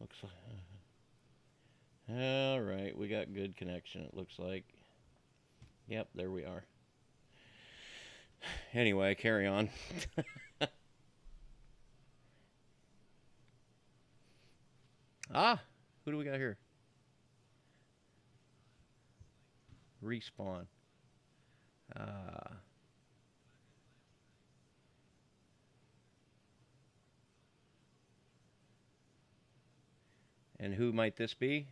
Looks like. All right, we got good connection. It looks like. Yep, there we are. Anyway, carry on. Ah, who do we got here? Respawn. Ah. And who might this be?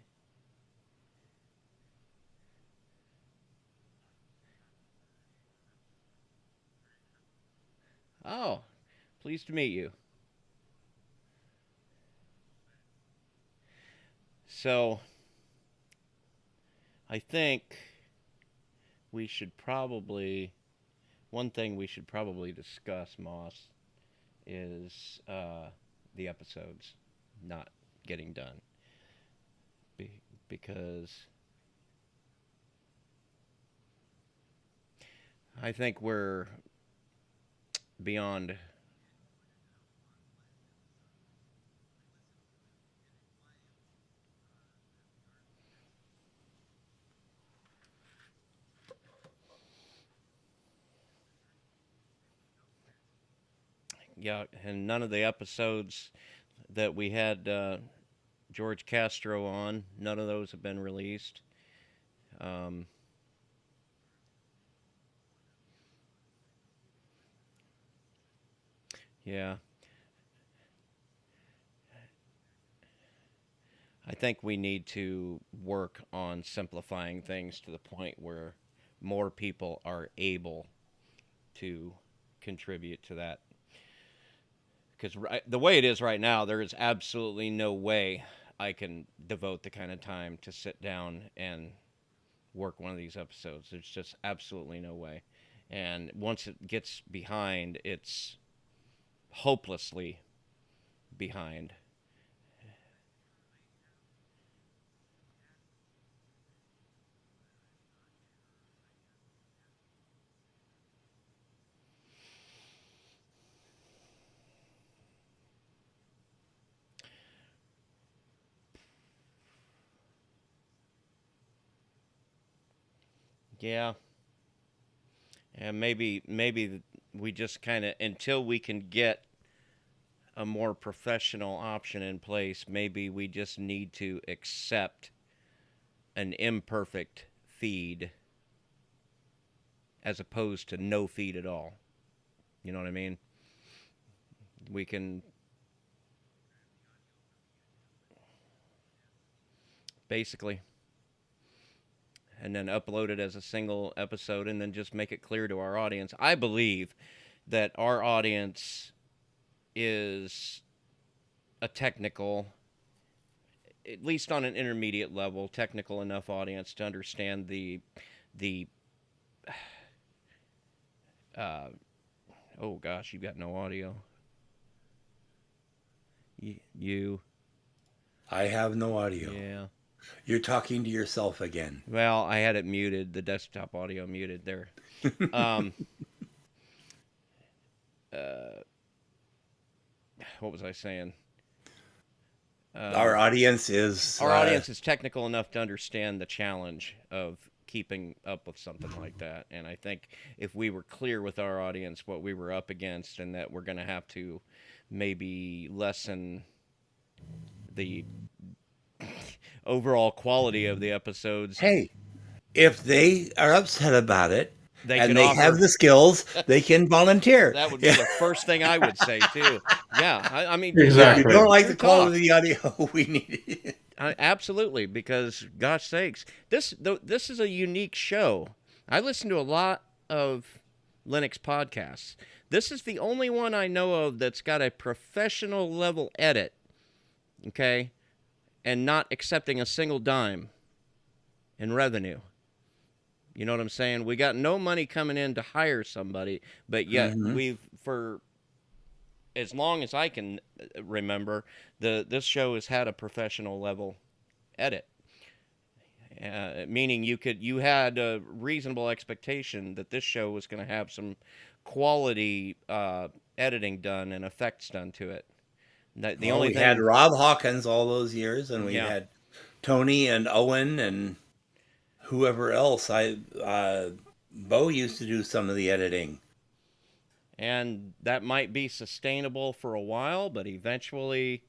Oh, pleased to meet you. So, I think we should probably, one thing we should probably discuss, Moss, is the episodes not getting done. Because I think we're beyond. Yeah, and none of the episodes that we had George Castro on, none of those have been released. Um, yeah, I think we need to work on simplifying things to the point where more people are able to contribute to that. Because the way it is right now, there is absolutely no way I can devote the kind of time to sit down and work one of these episodes. There's just absolutely no way. And once it gets behind, it's hopelessly behind. Yeah, and maybe we just kind of, until we can get a more professional option in place, maybe we just need to accept an imperfect feed as opposed to no feed at all. You know what I mean? We can basically, and then upload it as a single episode and then just make it clear to our audience. I believe that our audience is a technical, at least on an intermediate level, technical enough audience to understand the uh, oh gosh, you got no audio. You I have no audio. yeah. You're talking to yourself again. Well, I had it muted, the desktop audio muted there. Um, uh, what was I saying? Our Um, audience is, our audience is technical enough to understand the challenge of keeping up with something like that. And I think if we were clear with our audience what we were up against and that we're going to have to maybe lessen the overall quality of the episodes, hey, if they are upset about it they and could they have offer. the skills, they can volunteer. That would be Yeah. the first thing I would say too. Yeah, I mean, If you true, Exactly. don't like true the quality talk. of the audio, we need it. Absolutely, because gosh sakes, this is a unique show. I listen to a lot of Linux podcasts. This is the only one I know of that's got a professional level edit, okay, and not accepting a single dime in revenue. You know what I'm saying? We got no money coming in to hire somebody, but yet Hmm. we've, for as long as I can remember, this show has had a professional level edit. Meaning you had a reasonable expectation that this show was going to have some quality editing done and effects done to it. The Well, only we had thing, Rob Hawkins all those years, and we yeah, had Tony and Owen and whoever else. Bo used to do some of the editing. and that might be sustainable for a while, but eventually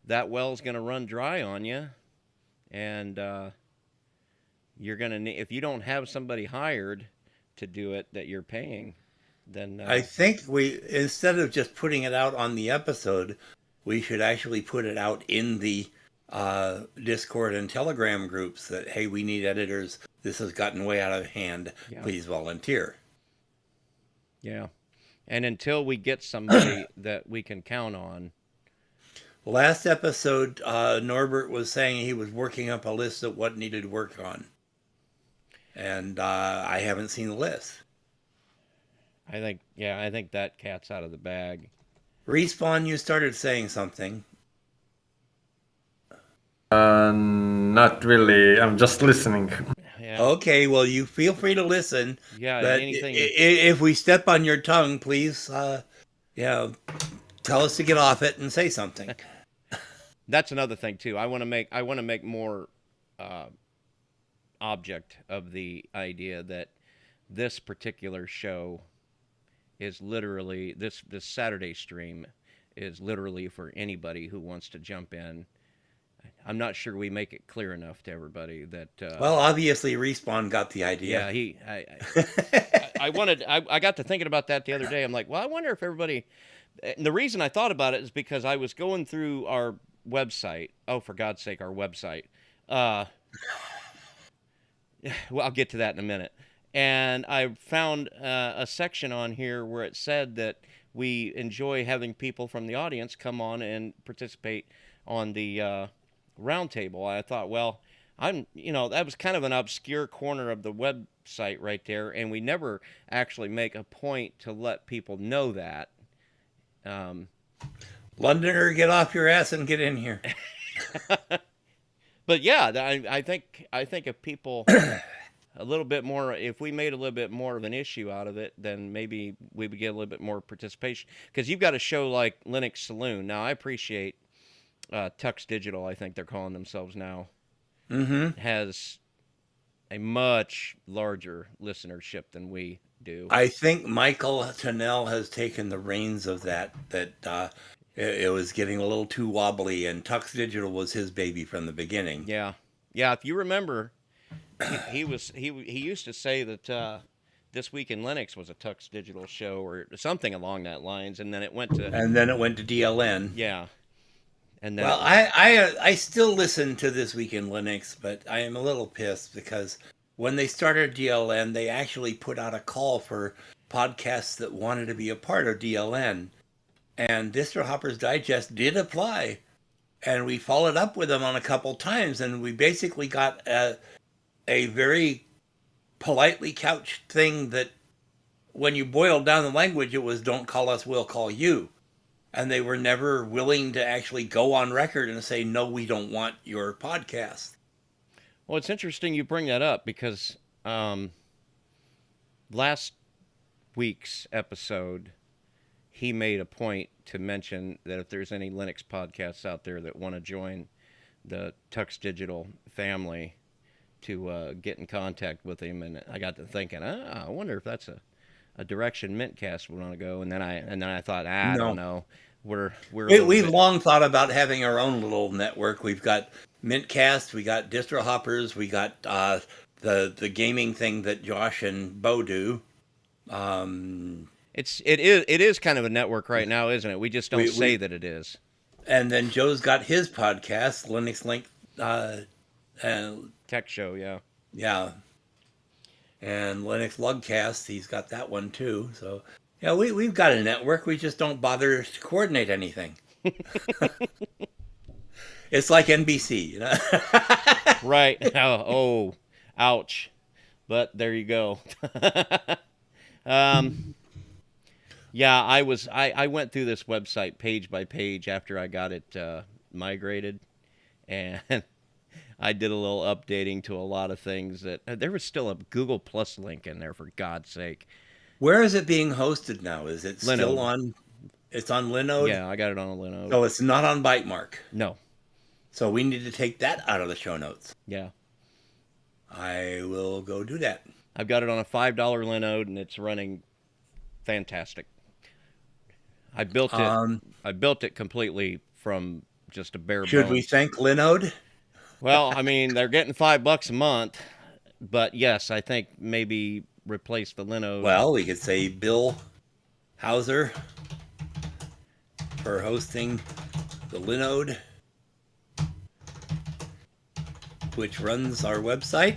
that well's going to run dry on you, and you're going to need, if you don't have somebody hired to do it that you're paying, then I think we, instead of just putting it out on the episode, we should actually put it out in the Discord and Telegram groups that, hey, we need editors. This has gotten way out of hand. yeah, Please volunteer. yeah. And until we get somebody that we can count on, Last episode, Norbert was saying he was working up a list of what needed work on. And I haven't seen the list. I think that cat's out of the bag. Respawn, you started saying something. Not really. I'm just listening. Yeah, Okay, well, you feel free to listen. yeah. But Anything. if we step on your tongue, please, tell us to get off it and say something. That's another thing too. I want to make more object of the idea that this particular show is literally this Saturday stream is literally for anybody who wants to jump in. I'm not sure we make it clear enough to everybody that. Well, obviously, Respawn got the idea. Yeah, I got to thinking about that the other day. I'm like, well, I wonder if everybody. And the reason I thought about it is because I was going through our website. Oh, for God's sake, our website. Well, I'll get to that in a minute. And I found a section on here where it said that we enjoy having people from the audience come on and participate on the roundtable. I thought, well, that was kind of an obscure corner of the website right there, and we never actually make a point to let people know that. Londoner, get off your ass and get in here. But yeah, I think if people a little bit more, if we made a little bit more of an issue out of it, then maybe we would get a little bit more participation. Because you've got a show like Linux Saloon. Now, I appreciate Tux Digital, I think they're calling themselves now, has a much larger listenership than we do. I think Michael Tennell has taken the reins of that. It was getting a little too wobbly, and Tux Digital was his baby from the beginning. Yeah. If you remember, he used to say that This Week in Linux was a Tux Digital show or something along that lines, and then it went to DLN. Yeah. And then well, I still listen to This Week in Linux, but I am a little pissed because when they started DLN, they actually put out a call for podcasts that wanted to be a part of DLN. And Distro Hoppers Digest did apply. And we followed up with them on a couple times, and we basically got a very politely couched thing that when you boiled down the language, it was don't call us, we'll call you. And they were never willing to actually go on record and say, no, we don't want your podcast. Well, it's interesting you bring that up because last week's episode, he made a point to mention that if there's any Linux podcasts out there that want to join the Tux Digital family, to get in contact with him. And I got to thinking, I wonder if that's a direction mintCast would want to go. And then I thought, I don't know. We've long thought about having our own little network. We've got mintCast, we got Distro Hoppers, we got the gaming thing that Josh and Bo do. It is kind of a network right now, isn't it? We just don't say that it is. And then Joe's got his podcast, Linux Link Tech Show, yeah. Yeah. And Linux Lugcast, he's got that one too. So yeah, we've got a network. We just don't bother to coordinate anything. It's like NBC, you know. Right. Oh, ouch. But there you go. Yeah, I went through this website page by page after I got it migrated, and I did a little updating to a lot of things that there was still a Google Plus link in there, for God's sake. Where is it being hosted now? Is it Linode. still on? It's on Linode? Yeah, I got it on a Linode. So it's not on Bytemark. No. So we need to take that out of the show notes. Yeah. I will go do that. I've got it on a $5 Linode, and it's running fantastic. I built it. I built it completely from just a bare bones. Should we thank Linode? Well, I mean, they're getting $5 a month, but yes, I think maybe replace the Linode. Well, we could say Bill Hauser for hosting the Linode, which runs our website.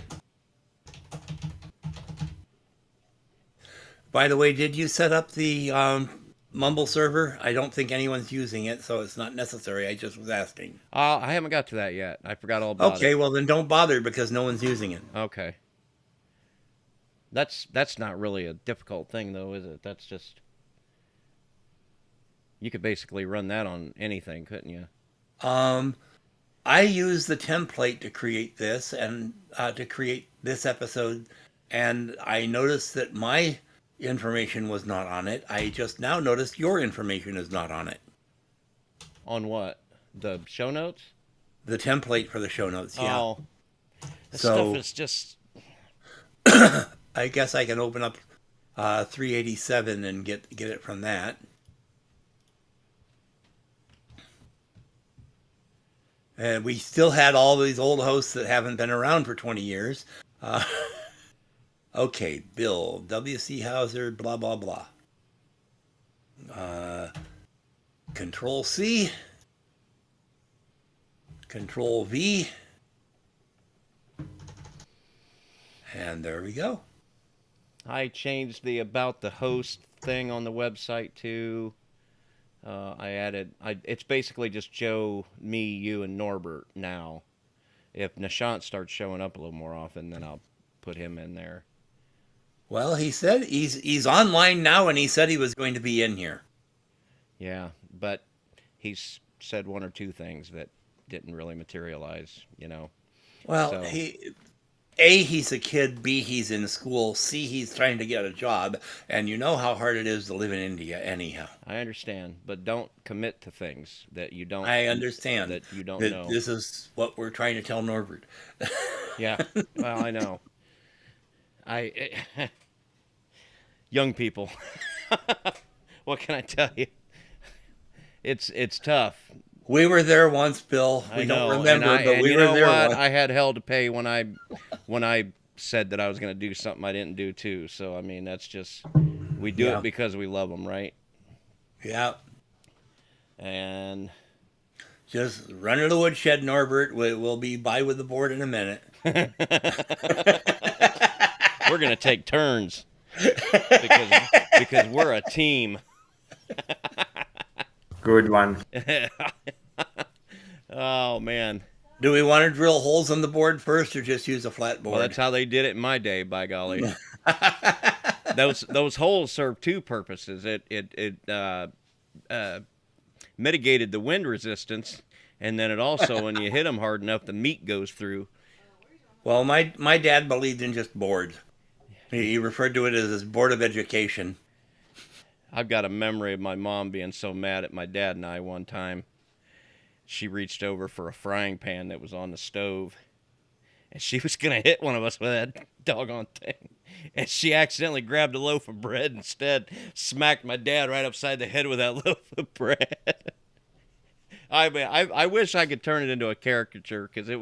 By the way, did you set up the Mumble server? I don't think anyone's using it, so it's not necessary. I just was asking. I haven't got to that yet. I forgot all about it. Okay, well then don't bother because no one's using it. Okay. That's not really a difficult thing, though, is it? That's just... You could basically run that on anything, couldn't you? I used the template to create this and to create this episode, and I noticed that my information was not on it. I just now noticed your information is not on it. On what? The show notes? The template for the show notes, yeah. Oh. This So- stuff is just... I guess I can open up 387 and get it from that. And we still had all these old hosts that haven't been around for 20 years. Okay, Bill, W.C. Hauser, blah, blah, blah. Control C. Control V. And there we go. I changed the about the host thing on the website, too. It's basically just Joe, me, you, and Norbert now. If Nishant starts showing up a little more often, then I'll put him in there. Well, he said he's online now, and he said he was going to be in here. Yeah, but he's said one or two things that didn't really materialize, you know. Well, So- he's a kid. B, he's in school. C, he's trying to get a job. And you know how hard it is to live in India anyhow. I understand, but don't commit to things that you don't... I understand That you don't that know. this is what we're trying to tell Norbert. Yeah, well, I know. Young people. What can I tell you? It's tough. We were there once, Bill. We I know, don't remember, and but we you were know there what? once. I had hell to pay when I said that I was going to do something I didn't do too. So I mean, that's just we do Yeah. it because we love them, right? Yeah. And Just run to the woodshed, Norbert. We'll be by with the board in a minute. we're going to take turns because we're a team. Good one. Oh man. Do we want to drill holes in the board first, or just use a flat board? Well, that's how they did it in my day, by golly. Those holes serve two purposes. It mitigated the wind resistance, and then it also, when you hit them hard enough, the meat goes through. Well, my dad believed in just boards. He referred to it as his board of education. I've got a memory of my mom being so mad at my dad and I one time. She reached over for a frying pan that was on the stove, and she was going to hit one of us with that doggone thing. And she accidentally grabbed a loaf of bread instead, smacked my dad right upside the head with that loaf of bread. I wish I could turn it into a caricature, because it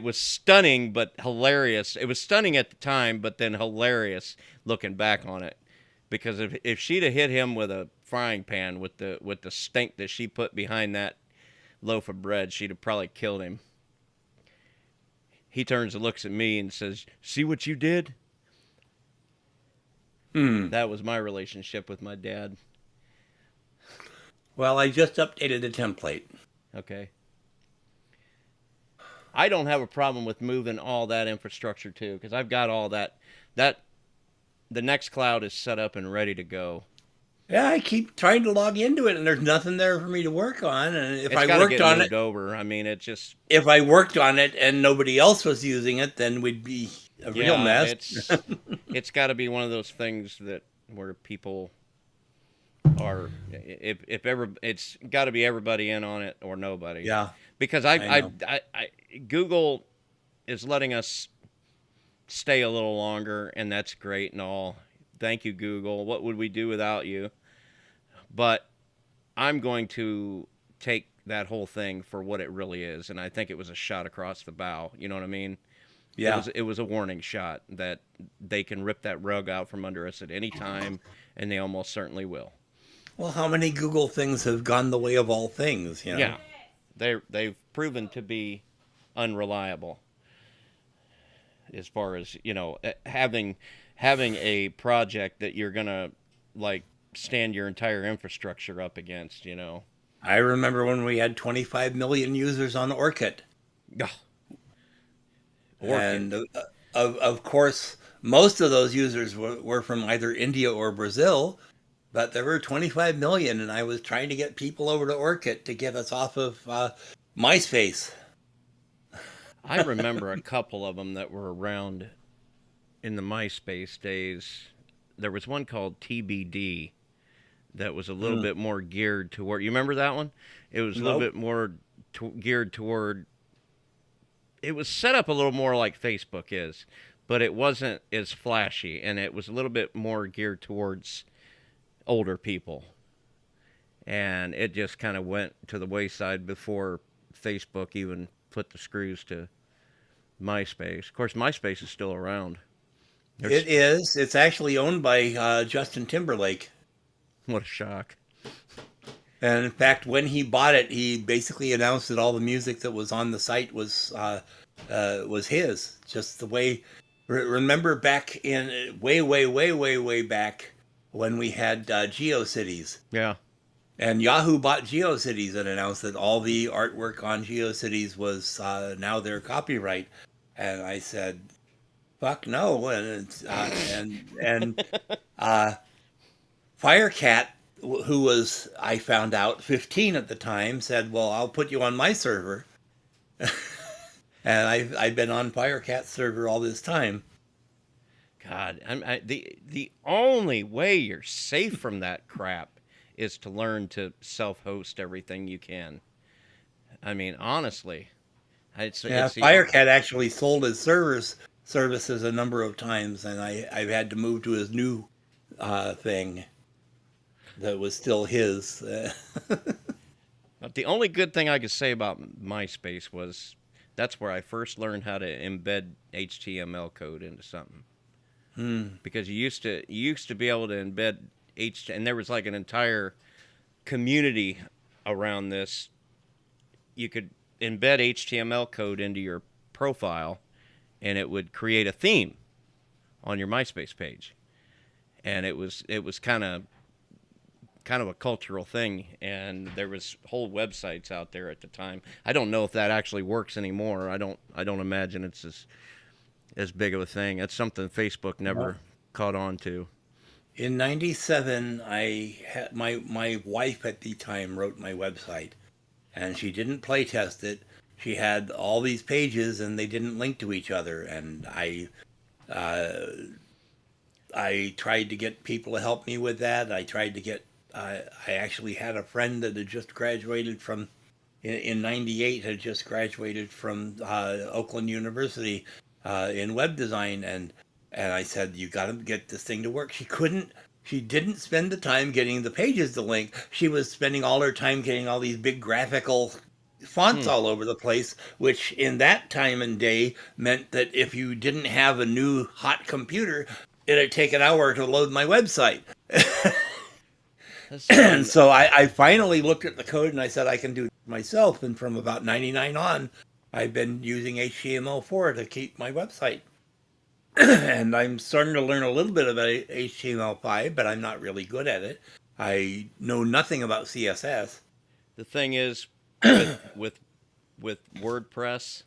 was stunning but hilarious. It was stunning at the time, but then hilarious looking back on it. Because if she'd have hit him with a frying pan with the stink that she put behind that loaf of bread, she'd have probably killed him. He turns and looks at me and says, "See what you did?" That was my relationship with my dad. Well, I just updated the template. Okay. I don't have a problem with moving all that infrastructure too, because I've got all that. The Nextcloud is set up and ready to go. Yeah, I keep trying to log into it, and there's nothing there for me to work on. And if It's I gotta worked get on moved it, over. I mean, it just if I worked on it and nobody else was using it, then we'd be a real mess. It's got to be one of those things that where people are if ever it's got to be everybody in on it or nobody. Yeah, Because I know. Google is letting us stay a little longer, and that's great and all. Thank you, Google. What would we do without you? But I'm going to take that whole thing for what it really is, and I think it was a shot across the bow. You know what I mean? Yeah. It was a warning shot that they can rip that rug out from under us at any time, and they almost certainly will. Well, how many Google things have gone the way of all things, you know? Yeah, they've proven to be unreliable as far as having a project that you're gonna like stand your entire infrastructure up against. I remember when we had 25 million users on Orkut. Ugh. And of course, most of those users were from either India or Brazil, but there were 25 million, and I was trying to get people over to Orkut to get us off of Myspace. I remember a couple of them that were around in the MySpace days. There was one called TBD that was a little bit more geared toward. You remember that one? It was a little bit more geared toward. It was set up a little more like Facebook is, but it wasn't as flashy, and it was a little bit more geared towards older people. And it just kind of went to the wayside before Facebook even put the screws to MySpace. Of course, MySpace is still around. It is. It's actually owned by Justin Timberlake. What a shock. And in fact, when he bought it, he basically announced that all the music that was on the site was his. Just the way. Remember back in way back when we had GeoCities. Yeah. And Yahoo bought GeoCities and announced that all the artwork on GeoCities was now their copyright. And I said, "Fuck no!" And Firecat, who was, I found out, 15 at the time, said, "Well, I'll put you on my server." And I've been on Firecat's server all this time. God, the only way you're safe from that crap is to learn to self-host everything you can. I mean, honestly, Firecat actually sold his services a number of times, and I've had to move to his new thing that was still his. The only good thing I could say about MySpace was that's where I first learned how to embed HTML code into something. Because you used to be able to embed and there was like an entire community around this. You could embed HTML code into your profile, and it would create a theme on your MySpace page. And it was kind of a cultural thing, and there was whole websites out there at the time. I don't know if that actually works anymore. I don't imagine it's as big of a thing. That's something Facebook never caught on to. In '97, I had my wife at the time wrote my website, and she didn't play test it. She had all these pages, and they didn't link to each other. And I tried to get people to help me with that. I tried to get. I actually had a friend that had just graduated from, in '98, had just graduated from Oakland University in web design, and I said, "You got to get this thing to work." She couldn't. She didn't spend the time getting the pages to link. She was spending all her time getting all these big graphical fonts all over the place, which in that time and day meant that if you didn't have a new hot computer, it'd take an hour to load my website. And so I finally looked at the code and I said, I can do it myself. And from about 99 on, I've been using HTML4 to keep my website. And I'm starting to learn a little bit about HTML5, but I'm not really good at it. I know nothing about CSS. The thing is, with WordPress,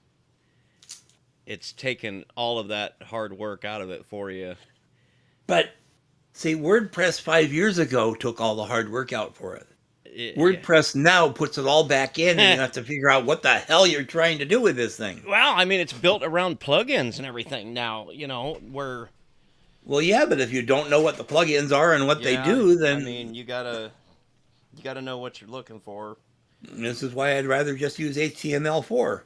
it's taken all of that hard work out of it for you. But see, WordPress 5 years ago took all the hard work out for it. WordPress now puts it all back in, and you have to figure out what the hell you're trying to do with this thing. Well, I mean, it's built around plugins and everything now, where... Well, yeah, but if you don't know what the plugins are and what they do, then... I mean, you gotta You got to know what you're looking for. This is why I'd rather just use HTML4.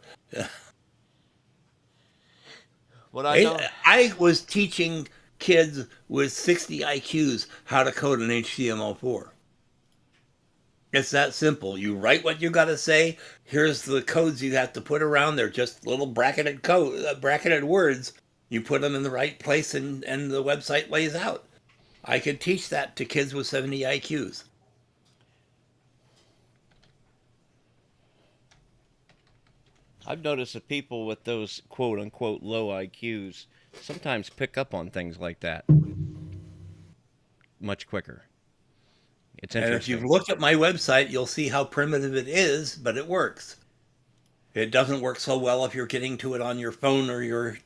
What I know, I was teaching kids with 60 IQs how to code in HTML4. It's that simple. You write what you got to say. Here's the codes you have to put around. They're just little bracketed words. You put them in the right place, and the website lays out. I could teach that to kids with 70 IQs. I've noticed that people with those quote unquote low IQs sometimes pick up on things like that much quicker. It's And interesting. if you've looked at my website, you'll see how primitive it is, but it works. It doesn't work so well if you're getting to it on your phone or your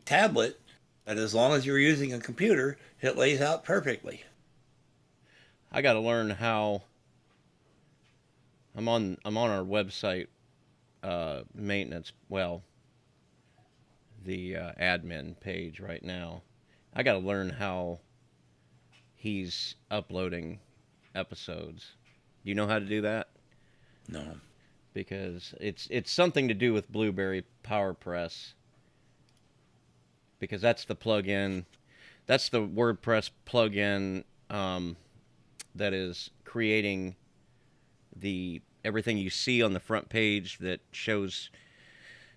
tablet, but as long as you're using a computer, it lays out perfectly. I got to learn how. I'm on our website maintenance. Well, the admin page right now. I got to learn how he's uploading episodes. Do you know how to do that? No. Because it's something to do with Blueberry PowerPress. Because that's the plugin, that's the WordPress plugin that is creating everything you see on the front page that shows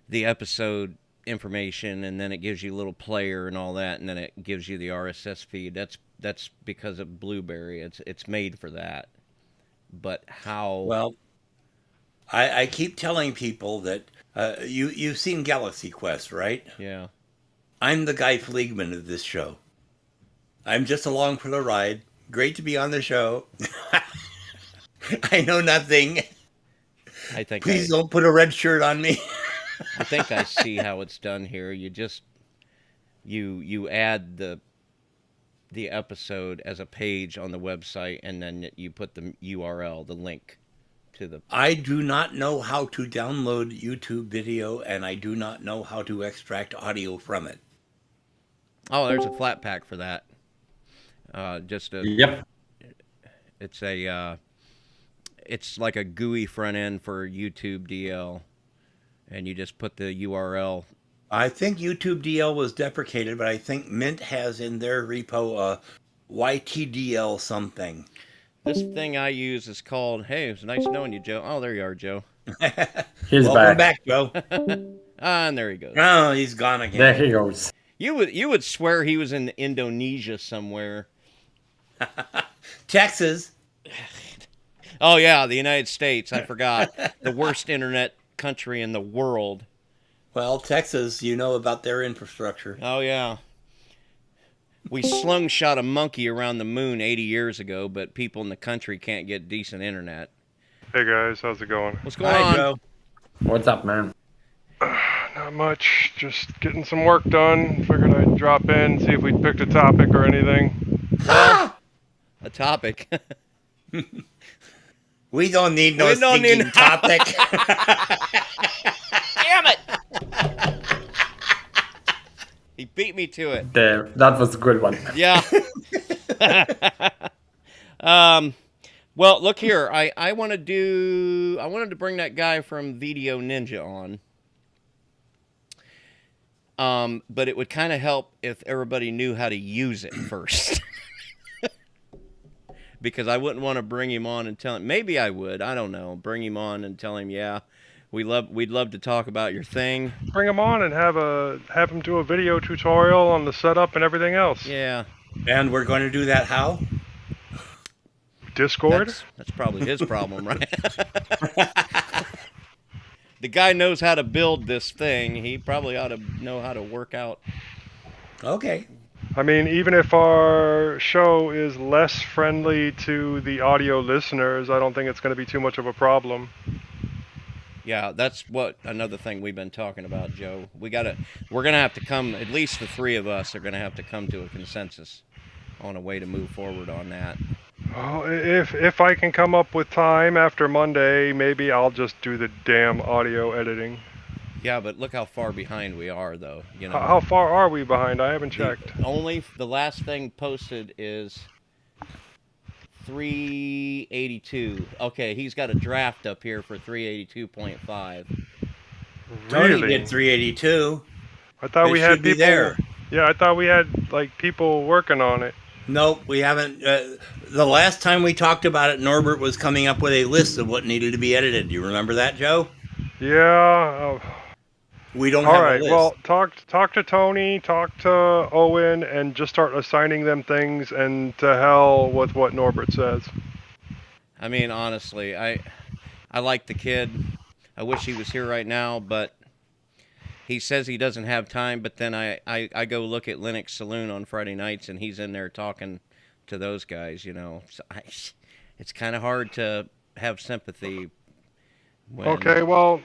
the episode information, and then it gives you a little player and all that, and then it gives you the RSS feed. That's because of Blueberry. It's made for that. But how? Well, I keep telling people that you've seen Galaxy Quest, right? Yeah. I'm the Guy Fleegman of this show. I'm just along for the ride. Great to be on the show. I know nothing. I think Please don't put a red shirt on me. I think I see how it's done here. You just you add the episode as a page on the website, and then you put the URL, the link to the. I do not know how to download YouTube video, and I do not know how to extract audio from it. Oh, there's a flat pack for that. Yep. It's like a GUI front end for YouTube DL, and you just put the URL. I think YouTube DL was deprecated, but I think Mint has in their repo YTDL something. This thing I use is called. Hey, it's nice knowing you, Joe. Oh, there you are, Joe. He's Welcome back. back, Joe. And there he goes. Oh, he's gone again. There he goes. You would swear he was in Indonesia somewhere. Texas. Oh yeah, the United States. I forgot. The worst internet country in the world. Well, Texas, you know about their infrastructure. Oh yeah. We slungshot a monkey around the moon 80 years ago, but people in the country can't get decent internet. Hey guys, how's it going? What's going Hi, on? Joe. What's up, man? Not much, just getting some work done. Figured I'd drop in, see if we'd picked a topic or anything. Well, a topic. We don't need no We don't stinking need- topic. Damn it! He beat me to it. There, that was a good one. Yeah. Well, look here. I wanted to bring that guy from Video Ninja on. But it would kind of help if everybody knew how to use it first. Because I wouldn't want to bring him on and tell him. Maybe I would. I don't know. Bring him on and tell him, yeah, we'd love to talk about your thing. Bring him on and have him do a video tutorial on the setup and everything else. Yeah. And we're going to do that how? Discord? That's probably his problem, right? The guy knows how to build this thing. He probably ought to know how to work out. Okay. I mean, even if our show is less friendly to the audio listeners, I don't think it's going to be too much of a problem. Yeah, that's another thing we've been talking about, Joe. We're gonna have to come. At least the three of us are gonna have to come to a consensus on a way to move forward on that. Well, if I can come up with time after Monday, maybe I'll just do the damn audio editing. Yeah, but look how far behind we are, though. You know, How far are we behind? I haven't checked. the last thing posted is 382. Okay, he's got a draft up here for 382.5. Tony Really? did 382. I thought It we had should be people. there. Yeah, I thought we had like people working on it. Nope, we haven't. The last time we talked about it, Norbert was coming up with a list of what needed to be edited. Do you remember that, Joe? Yeah. We don't All have a right. list. Well, talk to Tony, talk to Owen, and just start assigning them things. And to hell with what Norbert says. I mean, honestly, I like the kid. I wish he was here right now, but he says he doesn't have time. But then I go look at Linux Saloon on Friday nights, and he's in there talking to those guys. You know, so it's kind of hard to have sympathy. When, Okay. Well,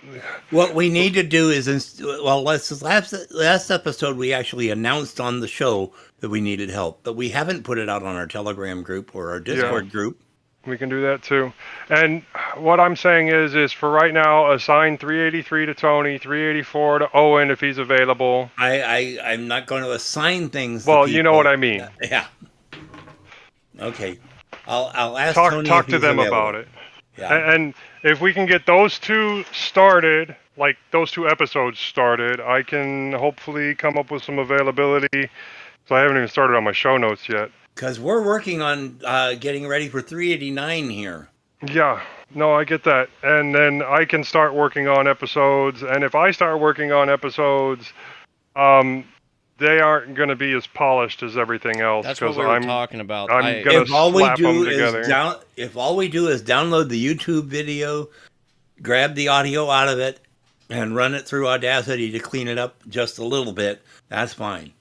What we need to do is, last episode we actually announced on the show that we needed help, but we haven't put it out on our Telegram group or our Discord group. we can do that too. And what I'm saying is for right now, assign 383 to Tony, 384 to Owen if he's available. I'm not going to assign things. Well, to you know people. what I mean. Yeah. Okay. I'll ask Talk Tony talk if to he's them available. about it. Yeah. And if we can get those two started, like those two episodes started, I can hopefully come up with some availability. So I haven't even started on my show notes yet. Because we're working on getting ready for 389 here. Yeah, no, I get that. And then I can start working on episodes. And if I start working on episodes, they aren't going to be as polished as everything else. that's what 'cause we were talking about. I'm gonna If all we slap them do together. is download the YouTube video, grab the audio out of it, and run it through Audacity to clean it up just a little bit, that's fine.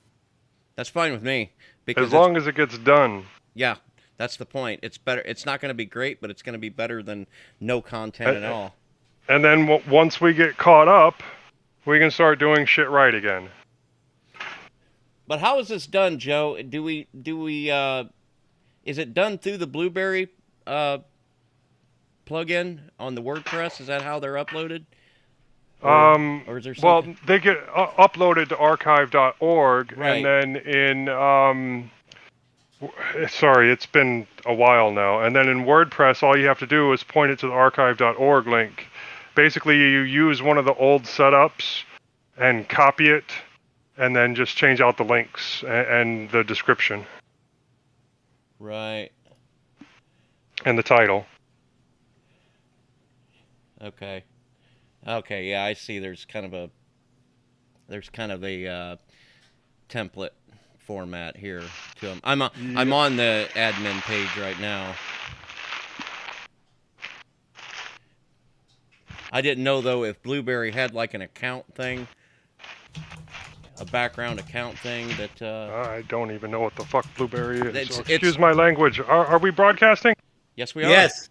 That's fine with me. Because As long as it gets done. yeah, that's the point. It's better. It's not going to be great, but it's going to be better than no content at all. And then once we get caught up, we can start doing shit right again. But how is this done, Joe? Do we is it done through the Blueberry plugin on the WordPress? Is that how they're uploaded? Or is there Well, something? they get uploaded to archive.org, Right. and then in sorry, it's been a while now. And then in WordPress, all you have to do is point it to the archive.org link. Basically, you use one of the old setups and copy it, and then just change out the links and the description Right. and the title. Okay. Okay. Yeah, I see. There's kind of a template format here to them. I'm on the admin page right now. I didn't know though if Blueberry had like an account thing, a background account thing that. I don't even know what the fuck Blueberry is. It's- Excuse my language. Are we broadcasting? Yes, we are. Yes.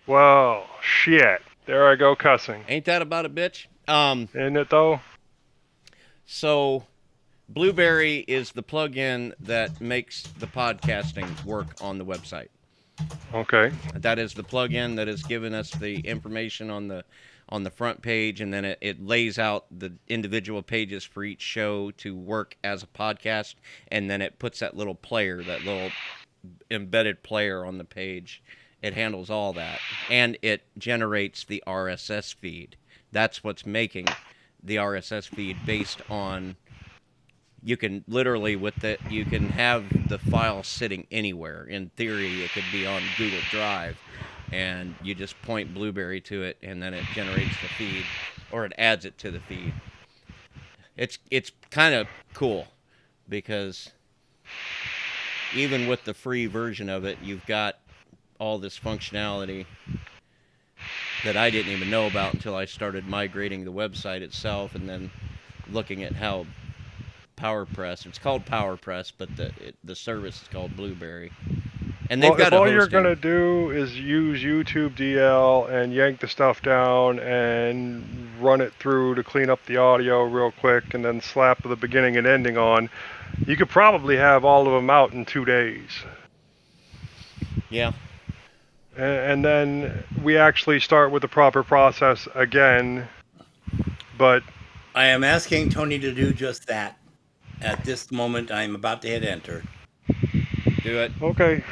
Well, shit. There I go cussing. Ain't that about a bitch? Isn't it though? So, Blueberry is the plugin that makes the podcasting work on the website. Okay. That is the plugin that has given us the information on the front page, and then it lays out the individual pages for each show to work as a podcast, and then it puts that little player, that little embedded player on the page. It handles all that, and it generates the RSS feed. That's what's making the RSS feed based on. You can literally you can have the file sitting anywhere. In theory, it could be on Google Drive, and you just point Blueberry to it, and then it generates the feed, or it adds it to the feed. It's kind of cool because even with the free version of it, you've got all this functionality that I didn't even know about until I started migrating the website itself, and then looking at how PowerPress. It's called PowerPress, but the service is called Blueberry. And they've got if all you're gonna do is use YouTube DL and yank the stuff down and run it through to clean up the audio real quick, and then slap the beginning and ending on, you could probably have all of them out in 2 days. Yeah. And then we actually start with the proper process again. But I am asking Tony to do just that. At this moment, I'm about to hit enter. Do it. okay.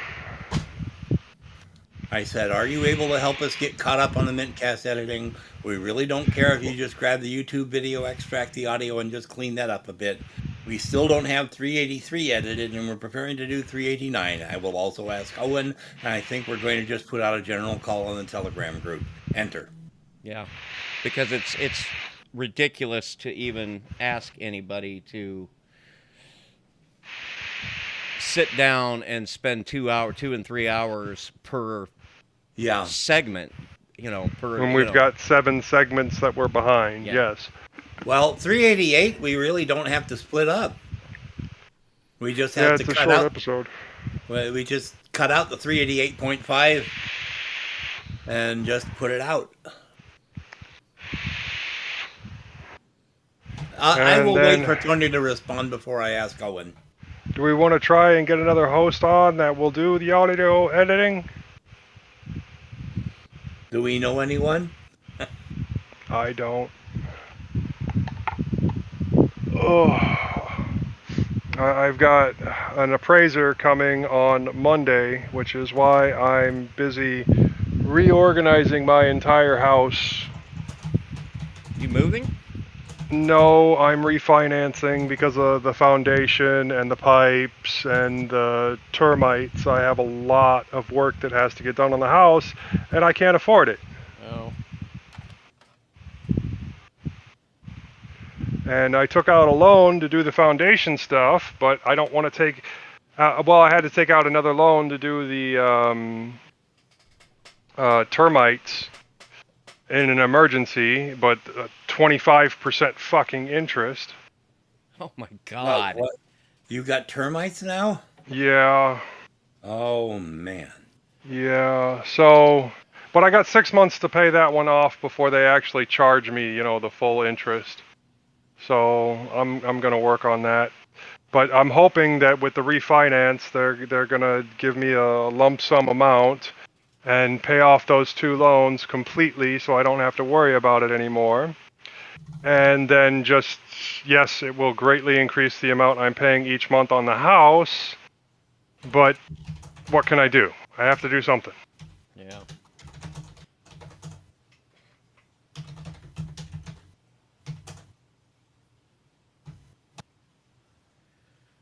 I said, are you able to help us get caught up on the mintCast editing? We really don't care if you just grab the YouTube video, extract the audio, and just clean that up a bit. We still don't have 383 edited, and we're preparing to do 389. I will also ask Owen, and I think we're going to just put out a general call on the Telegram group. Enter. Yeah, because it's ridiculous to even ask anybody to sit down and spend 2 and 3 hours per segment. When we've got 7 segments that we're behind. Yeah. Yes. Well, 388, we really don't have to split up. We just have to it's a cut short out. episode. Well, we just cut out the 388.5 and just put it out. I will wait for Tony to respond before I ask Owen. Do we want to try and get another host on that will do the audio editing? Do we know anyone? I don't. Oh, I've got an appraiser coming on Monday, which is why I'm busy reorganizing my entire house. You moving? No, I'm refinancing because of the foundation and the pipes and the termites. I have a lot of work that has to get done on the house, and I can't afford it. Oh. And I took out a loan to do the foundation stuff, but I don't want to take... I had to take out another loan to do the termites in an emergency, but 25% fucking interest. Oh my God. What? You got termites now? Yeah. Oh, man. Yeah, so... But I got 6 months to pay that one off before they actually charge me, the full interest. So I'm going to work on that. But I'm hoping that with the refinance, they're going to give me a lump sum amount and pay off those 2 loans completely so I don't have to worry about it anymore. And then just, yes, it will greatly increase the amount I'm paying each month on the house. But what can I do? I have to do something. Yeah.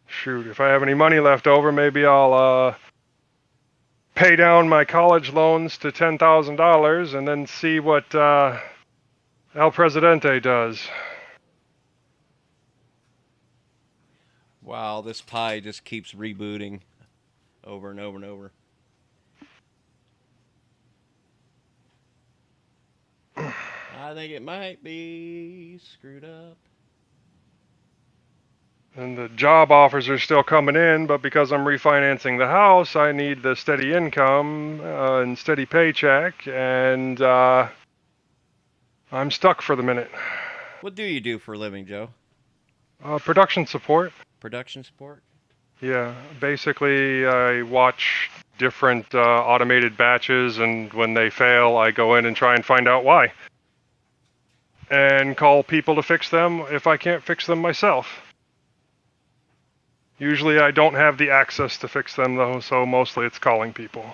Shoot, if I have any money left over, maybe I'll pay down my college loans to $10,000 and then see what El Presidente does. Wow, this pie just keeps rebooting over and over and over. I think it might be screwed up. And the job offers are still coming in, but because I'm refinancing the house, I need the steady income and steady paycheck, and I'm stuck for the minute. What do you do for a living, Joe? Production support. Production support? Yeah, basically I watch different automated batches, and when they fail, I go in and try and find out why. And call people to fix them if I can't fix them myself. Usually I don't have the access to fix them, though, so mostly it's calling people.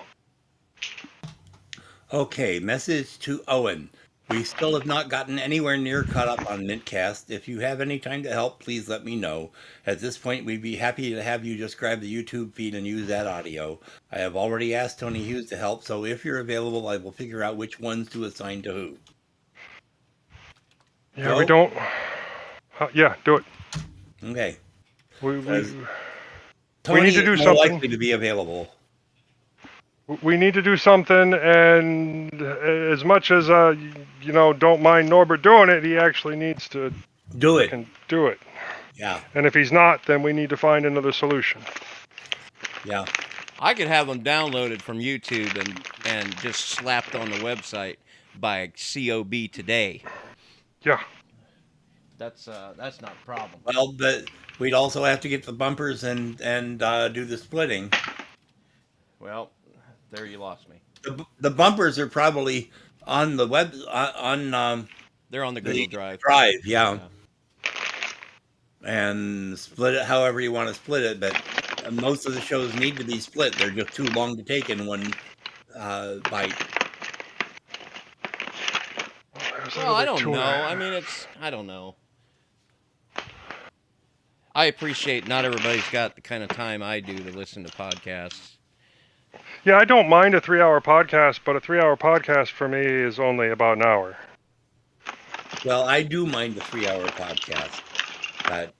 Okay, message to Owen. We still have not gotten anywhere near caught up on mintCast. If you have any time to help, please let me know. At this point, we'd be happy to have you just grab the YouTube feed and use that audio. I have already asked Tony Hughes to help, so if you're available, I will figure out which ones to assign to who. Yeah, Joe? we don't... yeah, do it. Okay. We Tony need to do is more something. likely to be available. We need to do something, and as much as, don't mind Norbert doing it, he actually needs to Do it. do it. Yeah. And if he's not, then we need to find another solution. Yeah. I could have them downloaded from YouTube and just slapped on the website by COB today. Yeah. That's not a problem. Well, but we'd also have to get the bumpers and do the splitting. Well, there you lost me. The bumpers are probably on the web They're on the Google Drive. Yeah. And split it however you want to split it, but most of the shows need to be split. They're just too long to take in one bite. Well, I don't know. I mean, I don't know. I appreciate not everybody's got the kind of time I do to listen to podcasts. Yeah, I don't mind a 3-hour podcast, but a 3-hour podcast for me is only about an hour. Well, I do mind a 3-hour podcast, but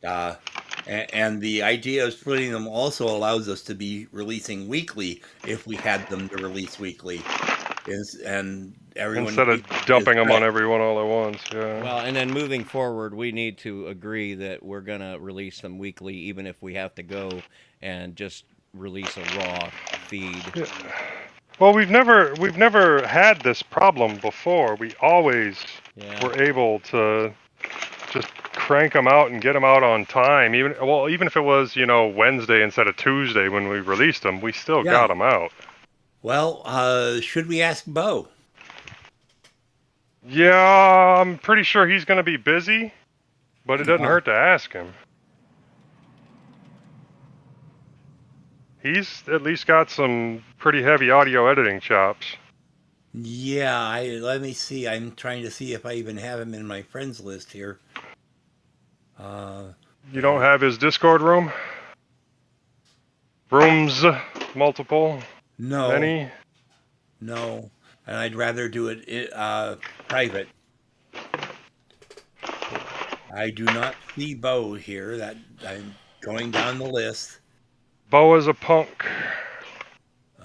and the idea of splitting them also allows us to be releasing weekly if we had them to release weekly, and everyone Instead of dumping them on everyone all at once. Yeah. Well, and then moving forward, we need to agree that we're gonna release them weekly, even if we have to go and just release a raw feed. Yeah. Well, we've never had this problem before. We always were able to just crank them out and get them out on time. Even if it was Wednesday instead of Tuesday when we released them, we still got them out. Well, should we ask Bo? Yeah, I'm pretty sure he's going to be busy, but it doesn't hurt to ask him. He's at least got some pretty heavy audio editing chops. Yeah, let me see. I'm trying to see if I even have him in my friends list here. You don't have his Discord room? Rooms, multiple? No. Many? No, and I'd rather do it private. I do not see Bo here. That I'm going down the list. Bo is a punk.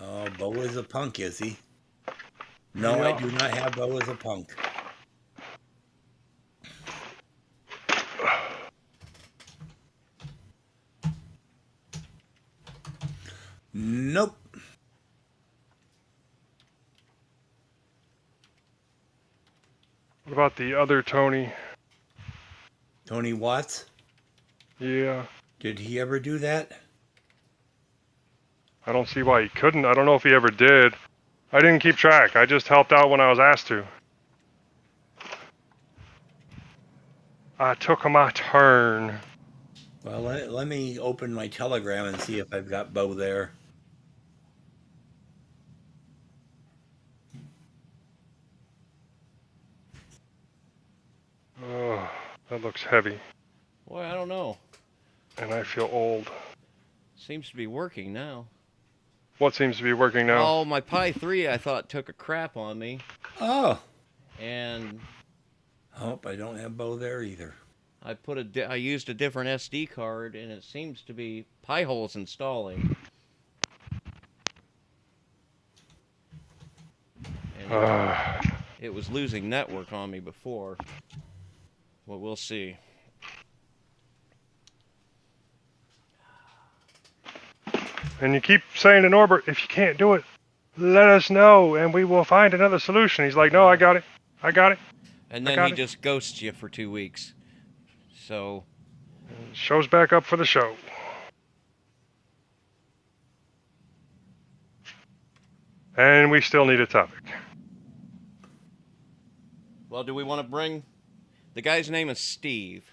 Oh, Bo is a punk, is he? No, I do not have Bo as a punk. Nope. What about the other Tony? Tony Watts? Yeah. Did he ever do that? I don't see why he couldn't. I don't know if he ever did. I didn't keep track. I just helped out when I was asked to. I took my turn. Well, let me open my Telegram and see if I've got Bo there. Oh, that looks heavy. Boy, I don't know. And I feel old. Seems to be working now. What seems to be working now? Oh, my Pi 3 I thought took a crap on me. Oh. And I don't have Bo there either. I used a different SD card, and it seems to be Pi-hole's installing. And it was losing network on me before. Well, we'll see. And you keep saying to Norbert, if you can't do it, let us know, and we will find another solution. He's like, no, I got it. I got it. And then he just ghosts you for 2 weeks. So... Show's back up for the show. And we still need a topic. Well, do we want to bring... The guy's name is Steve.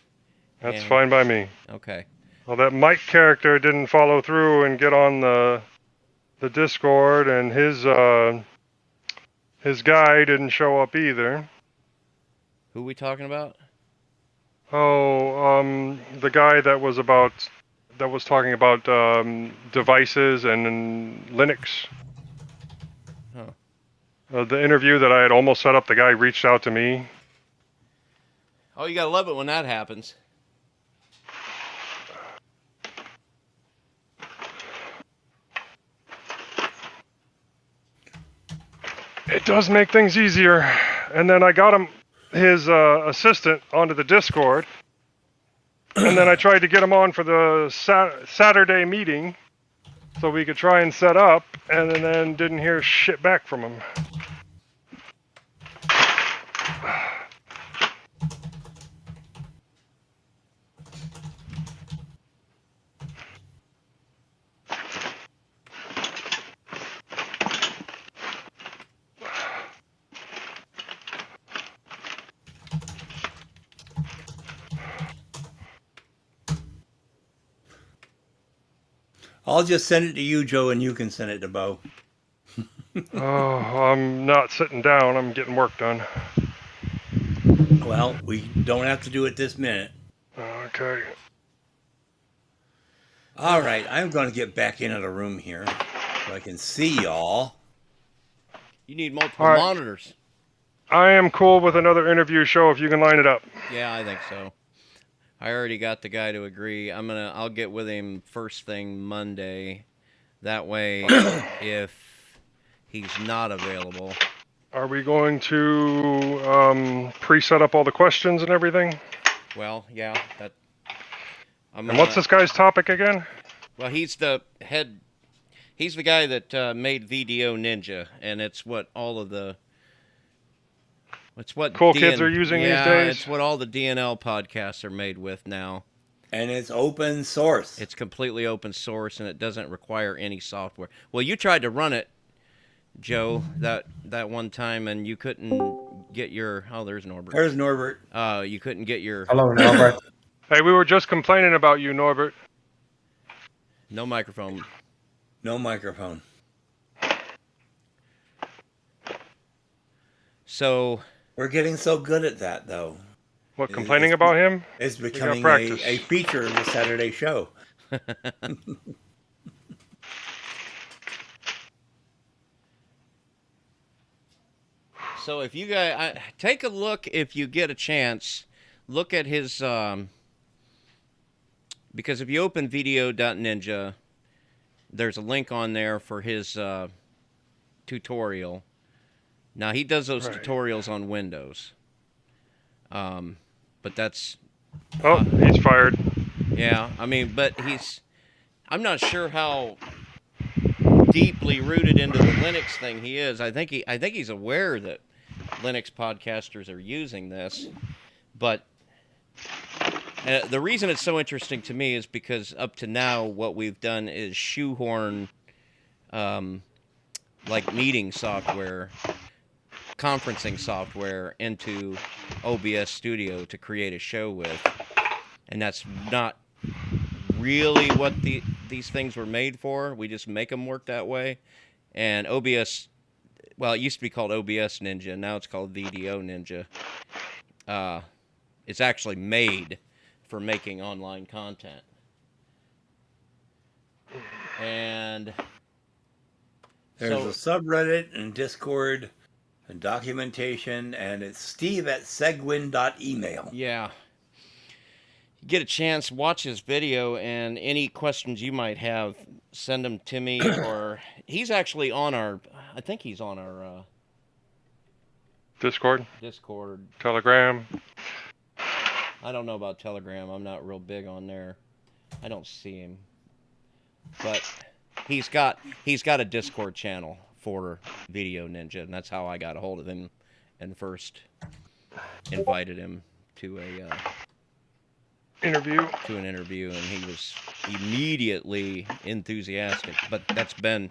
That's fine by me. Okay. Well, that Mike character didn't follow through and get on the Discord, and his guy didn't show up either. Who are we talking about? Oh, the guy that was talking about devices and Linux. Huh. The interview that I had almost set up, the guy reached out to me. Oh, you gotta love it when that happens. It does make things easier. And then I got his assistant onto the Discord. And then I tried to get him on for the Saturday meeting so we could try and set up, and then didn't hear shit back from him. I'll just send it to you, Joe, and you can send it to Bo. Oh, I'm not sitting down. I'm getting work done. Well, we don't have to do it this minute. Okay. All right, I'm going to get back into the room here so I can see y'all. You need multiple All right. monitors. I am cool with another interview show if you can line it up. Yeah, I think so. I already got the guy to agree. I'll get with him first thing Monday. That way, if he's not available. Are we going to pre-set up all the questions and everything? Well, yeah, that. And what's this guy's topic again? Well, he's the head. He's the guy that made VDO Ninja, and it's what all of the. It's what Cool kids are using these days? It's what all the DNL podcasts are made with now. And it's open source. It's completely open source, and it doesn't require any software. Well, you tried to run it, Joe, that one time, and you couldn't get your. Oh, there's Norbert. There's Norbert. You couldn't get your. Hello, Norbert. Hey, we were just complaining about you, Norbert. No microphone. No microphone. So. We're getting so good at that, though. What, complaining about him? It's becoming practice. a feature of the Saturday show. So if you guys take a look, if you get a chance, look at his because if you open video.ninja, there's a link on there for his tutorial. Now he does those tutorials on Windows, but that's Oh, he's fired. yeah. I mean, but I'm not sure how deeply rooted into the Linux thing he is. I think he's aware that Linux podcasters are using this, but the reason it's so interesting to me is because up to now what we've done is shoehorn like meeting software, conferencing software into OBS Studio to create a show with, and that's not really what these things were made for. We just make them work that way. And OBS, well, it used to be called OBS Ninja, now it's called VDO Ninja. It's actually made for making online content. And there's a subreddit and Discord and documentation, and it's steve@segwin.email. Yeah. Get a chance, watch his video, and any questions you might have, send them to me. Or he's actually on our, I think he's on our Discord, Telegram. I don't know about Telegram. I'm not real big on there. I don't see him, but he's got a Discord channel for Video Ninja, and that's how I got a hold of him and first invited him to an interview, and he was immediately enthusiastic. But that's been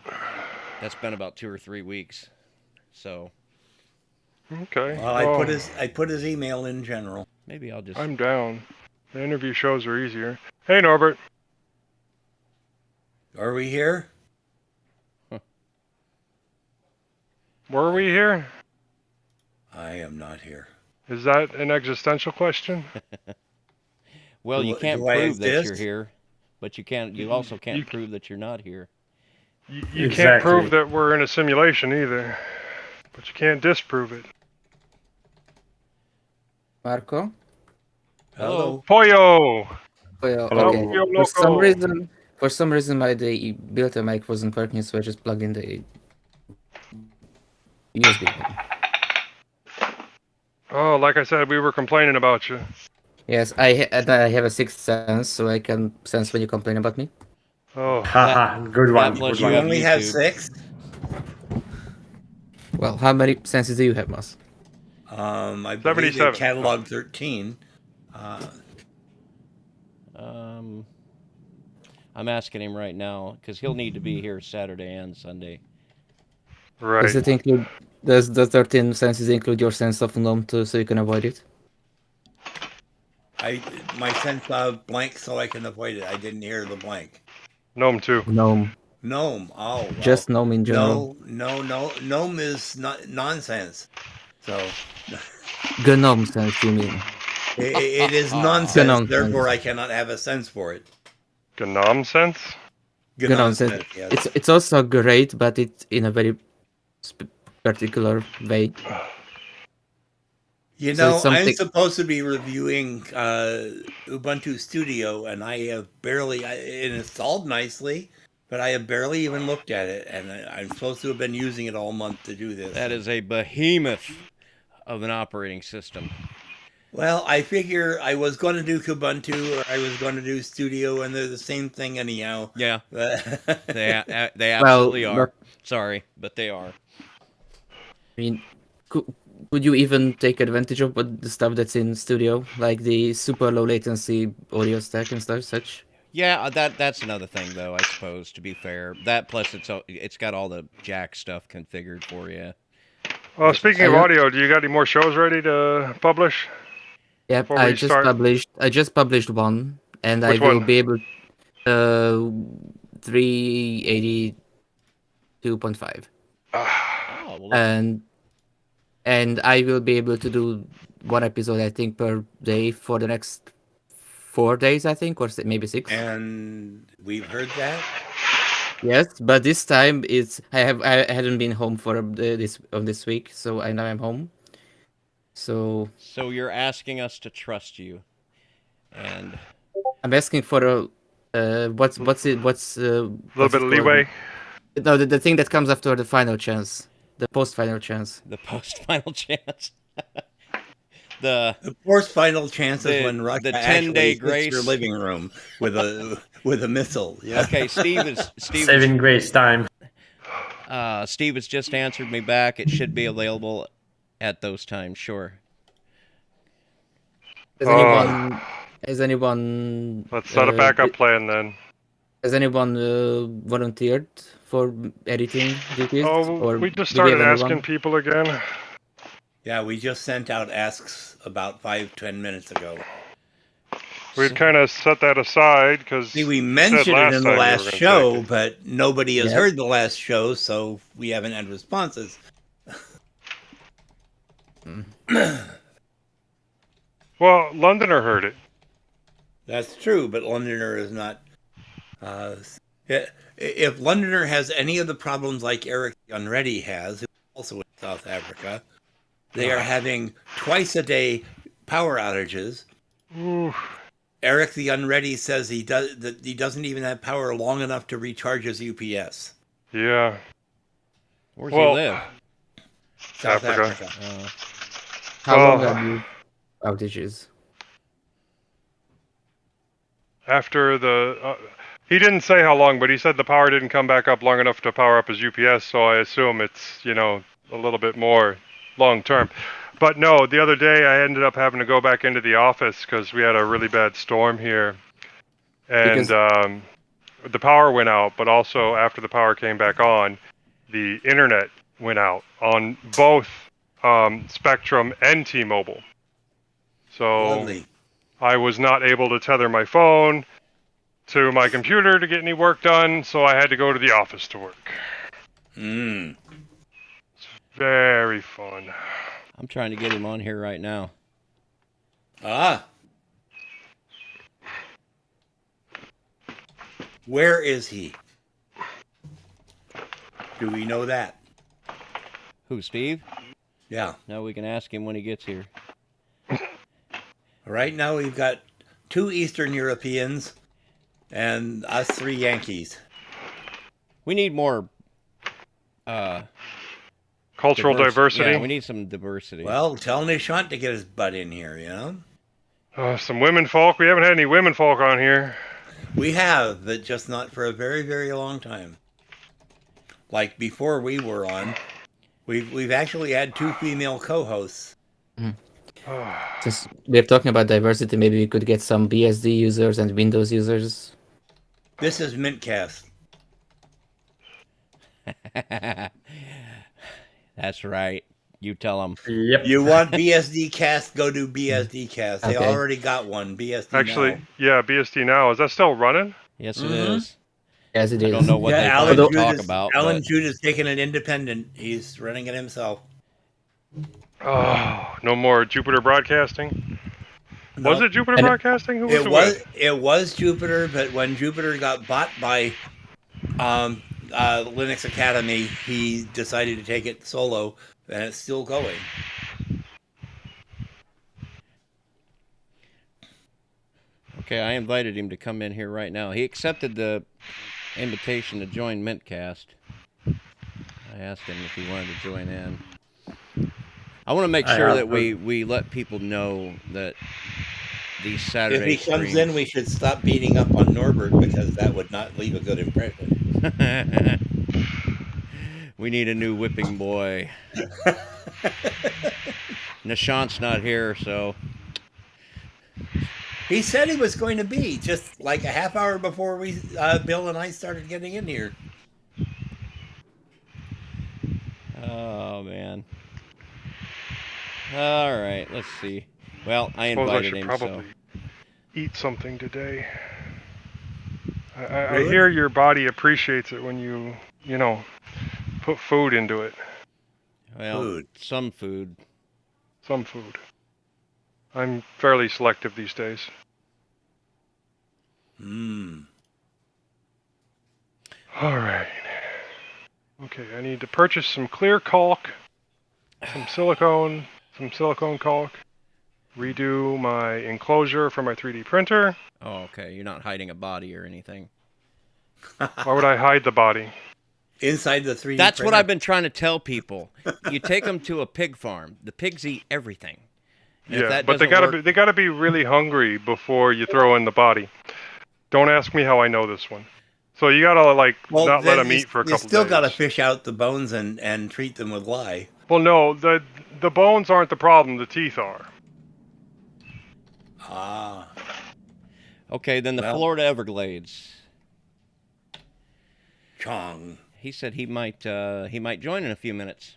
about 2 or 3 weeks. So okay. Well, I put his email in general. Maybe I'll just. I'm down. The interview shows are easier. Hey, Norbert. Are we here? Were we here? I am not here. Is that an existential question? Well, you can't prove that you're here, but you also can't prove that you're not here. You can't prove that we're in a simulation either, but you can't disprove it. Marco? Hello. Pollo! Well, Hello. okay. Yo, For some reason, my built-in mic wasn't working, so I just plugged in the USB. Oh, like I said, we were complaining about you. Yes, I have a sixth sense, so I can sense when you complain about me. Oh, Haha, good one. plus Good You you one. only have YouTube. 6? Well, how many senses do you have, Moss? I believe 77. catalog 13. I'm asking him right now because he'll need to be here Saturday and Sunday. right. Does it include? Does the 13 senses include your sense of gnome too, so you can avoid it? My sense of blank, so I can avoid it. I didn't hear the blank. Gnome too. Gnome. GNOME. Oh, well. Just GNOME in general. No. GNOME is not nonsense. So GNOME sense, you mean? it is nonsense. GNOME Therefore, sense. I cannot have a sense for it. GNOME sense? GNOME sense. Nonsense. Yes. It's also great, but it's in a very particular way. You So know, it's something- I'm supposed to be reviewing Ubuntu Studio, and I have barely. It installed nicely, but I have barely even looked at it, and I'm supposed to have been using it all month to do this. That is a behemoth of an operating system. Well, I figure I was going to do Kubuntu or I was going to do Studio, and they're the same thing anyhow. Yeah, But they absolutely Well, are. but- Sorry, but they are. I mean, could you even take advantage of the stuff that's in Studio, like the super low latency audio stack and stuff such? Yeah, that's another thing though. I suppose to be fair, that plus it's got all the jack stuff configured for you. Well, speaking of audio, do you got any more shows ready to publish? Yep, Before I we just start- published one, and Which I will one? be able 382.5. Oh, well, And I will be able to do one episode, I think, per day for the next 4 days, I think, or maybe 6. and we've heard that. Yes, but this time I hadn't been home for this week, so now I'm home. So so you're asking us to trust you, and I'm asking for a what's a little bit of leeway. No, the thing that comes after the final chance, the post-final chance. the post-final chance. The Worst final chance is The- when Russia the actually 10-day hits your grace. living room with a missile. Yeah. okay, Steve Saving grace time. Steve has just answered me back. It should be available at those times. Sure. Has anyone Let's set a backup plan then. Has anyone volunteered for editing duties? Oh, or we just do we have started asking anyone? people again. Yeah, we just sent out asks about 5-10 minutes ago. We'd kind of set that aside because See, we mentioned it in the last show, show. but nobody has Yep. heard the last show, so we haven't had responses. Well, Londoner heard it. That's true, but Londoner is not. If Londoner has any of the problems like Eric Unready has, who's also in South Africa, they are having twice a day power outages. Ooh. Eric the Unready says he doesn't even have power long enough to recharge his UPS. Yeah. Where's Well, he live? South Africa. Africa. How long Oh. have you outages? After the... he didn't say how long, but he said the power didn't come back up long enough to power up his UPS, so I assume it's, a little bit more long term. But no, the other day I ended up having to go back into the office because we had a really bad storm here. And the power went out, but also after the power came back on, the internet went out on both Spectrum and T-Mobile. So Lovely. I was not able to tether my phone to my computer to get any work done, so I had to go to the office to work. Mm. Very fun. I'm trying to get him on here right now. Ah. Where is he? Do we know that? Who, Steve? Yeah. No, we can ask him when he gets here. Right now we've got 2 Eastern Europeans and us 3 Yankees. We need more Cultural diversity. Yeah, we need some diversity. Well, tell Nishant to get his butt in here, you know? Some women folk. We haven't had any women folk on here. We have, but just not for a very, very long time. Like before we were on, we've actually had 2 female co-hosts. Since we're talking about diversity, maybe we could get some BSD users and Windows users. This is mintCast. That's right. You tell him. Yep. You want BSD Cast? Go to BSD Cast. They Okay. already got one. BSD Actually, Now. yeah, BSD Now. Is that still running? Yes, it Mhm. is. Yes, it I is. don't know what Yeah, they Alan plan to Jude talk is about, Alan but Jude is taking it independent. He's running it himself. Oh, no more Jupiter Broadcasting. Was No, it Jupiter And- Broadcasting? Who was it with? it was Jupiter, but when Jupiter got bought by Linux Academy, he decided to take it solo, and it's still going. okay, I invited him to come in here right now. He accepted the invitation to join mintCast. I asked him if he wanted to join in. I want to make I sure have that heard- we let people know that these If Saturday he comes streams. in, we should stop beating up on Norbert because that would not leave a good impression. We need a new whipping boy. Nishant's not here, so He said he was going to be just like a half hour before we Bill and I started getting in here. oh man. All right, let's see. Well, I Suppose I invited should him, probably so eat something today. I Good. hear your body appreciates it when you know, put food into it. well, Food. some food. Some food. I'm fairly selective these days. Hmm. All right. Okay, I need to purchase some clear caulk, some silicone caulk, redo my enclosure for my 3D printer. Oh, okay. You're not hiding a body or anything. Why would I hide the body? Inside the 3D That's what printer. I've been trying to tell people. You take them to a pig farm. The pigs eat everything. And if Yeah, that but they doesn't gotta work- be really hungry before you throw in the body. Don't ask me how I know this one. So you gotta not let then them eat for a couple You still days. got to fish out the bones and treat them with lye. Well, no, the bones aren't the problem. The teeth are. Ah. Okay, then the Well. Florida Everglades. Chong. He said he might join in a few minutes.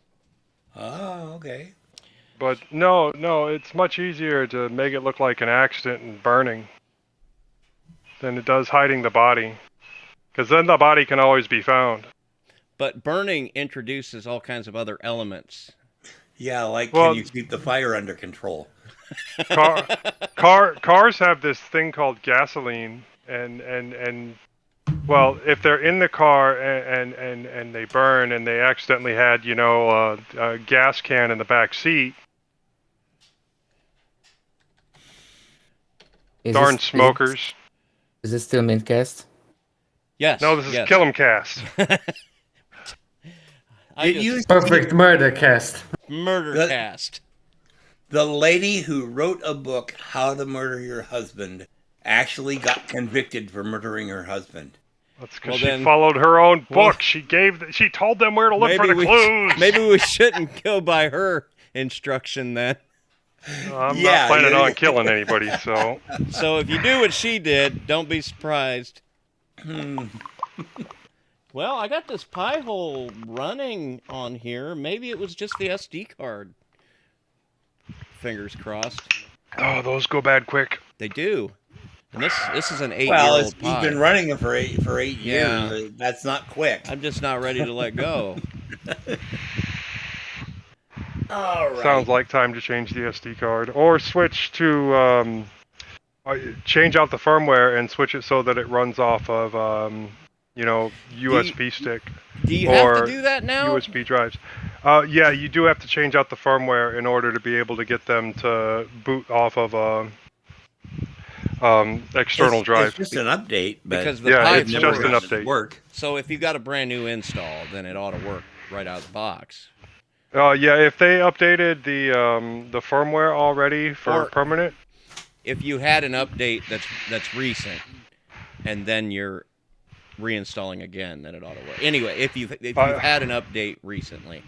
Oh, okay. But no, it's much easier to make it look like an accident and burning than it does hiding the body. Because then the body can always be found. But burning introduces all kinds of other elements. Yeah, like Well- can you keep the fire under control? Cars have this thing called gasoline, and well, if they're in the car and they burn and they accidentally had a gas can in the back seat, darn smokers. Is this still mintcast? Yes. No, this is yes. Kill 'em Cast. I Did just- you Perfect murder cast. murder That- cast. The lady who wrote a book, How to Murder Your Husband, actually got convicted for murdering her husband. That's because Well, she then- followed her own well- book. She told them where to look for the clues. Maybe we shouldn't go by her instruction then. I'm Yeah, not planning yeah. on killing anybody, so So if you do what she did, don't be surprised. Well, I got this pie hole running on here. Maybe it was just the SD card. Fingers crossed. oh, those go bad quick. They do. And this is an 8-year-old Well, pie. you've been running it for eight Yeah. years. That's not quick. I'm just not ready to let go. All right. Sounds like time to change the SD card or switch to change out the firmware and switch it so that it runs off of USB stick Do you have Or to do that now? USB drives. Yeah, you do have to change out the firmware in order to be able to get them to boot off of external drive. It's just an update, but Because the Yeah, Pi it's Four- just an never update. Work. So if you got a brand new install, then it ought to work right out of the box. Yeah, if they updated the firmware already for Or- permanent, If you had an update that's recent, and then you're reinstalling again, then it ought to work. Anyway, if you've had an update recently,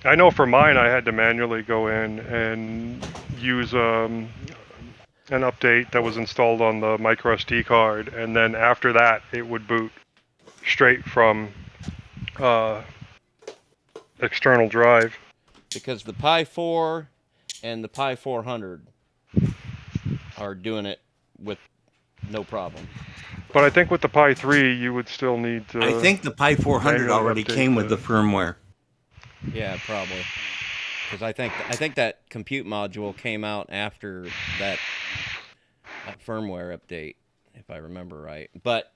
I know for mine I had to manually go in and use an update that was installed on the micro SD card, and then after that it would boot straight from external drive. because the Pi 4 and the Pi 400 are doing it with no problem. But I think with the Pi 3, you would still need to. I think the Pi 400 manually already update came with the firmware. Yeah, probably. Because I think that compute module came out after that firmware update, if I remember right. But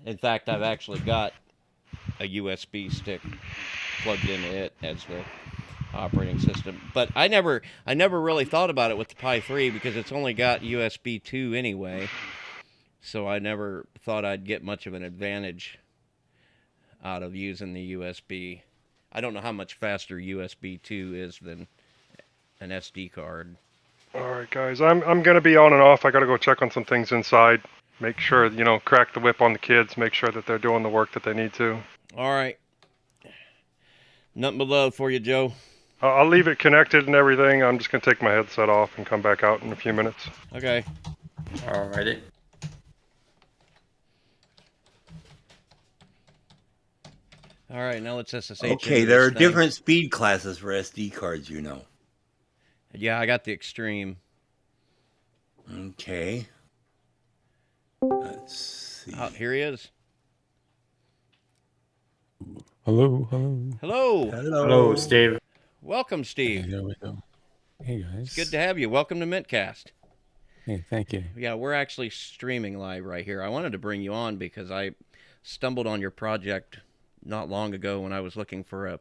in fact, I've actually got a USB stick plugged into it as the operating system. But I never really thought about it with the Pi 3 because it's only got USB 2 anyway. So I never thought I'd get much of an advantage out of using the USB. I don't know how much faster USB 2 is than an SD card. All right, guys. I'm gonna be on and off. I gotta go check on some things inside. Make sure crack the whip on the kids. Make sure that they're doing the work that they need to. All right. Nothing but love for you, Joe. I'll leave it connected and everything. I'm just gonna take my headset off and come back out in a few minutes. Okay. Alrighty. All right, now let's SSH. Okay, into there this are thing. different speed classes for SD cards, Yeah, I got the extreme. Okay. Let's see. Oh, here he is. Hello. Hello. Hello, Steve. Welcome, Steve. Hey, there we go. Hey guys. It's good to have you. Welcome to mintCast. Hey, thank you. Yeah, we're actually streaming live right here. I wanted to bring you on because I stumbled on your project not long ago when I was looking for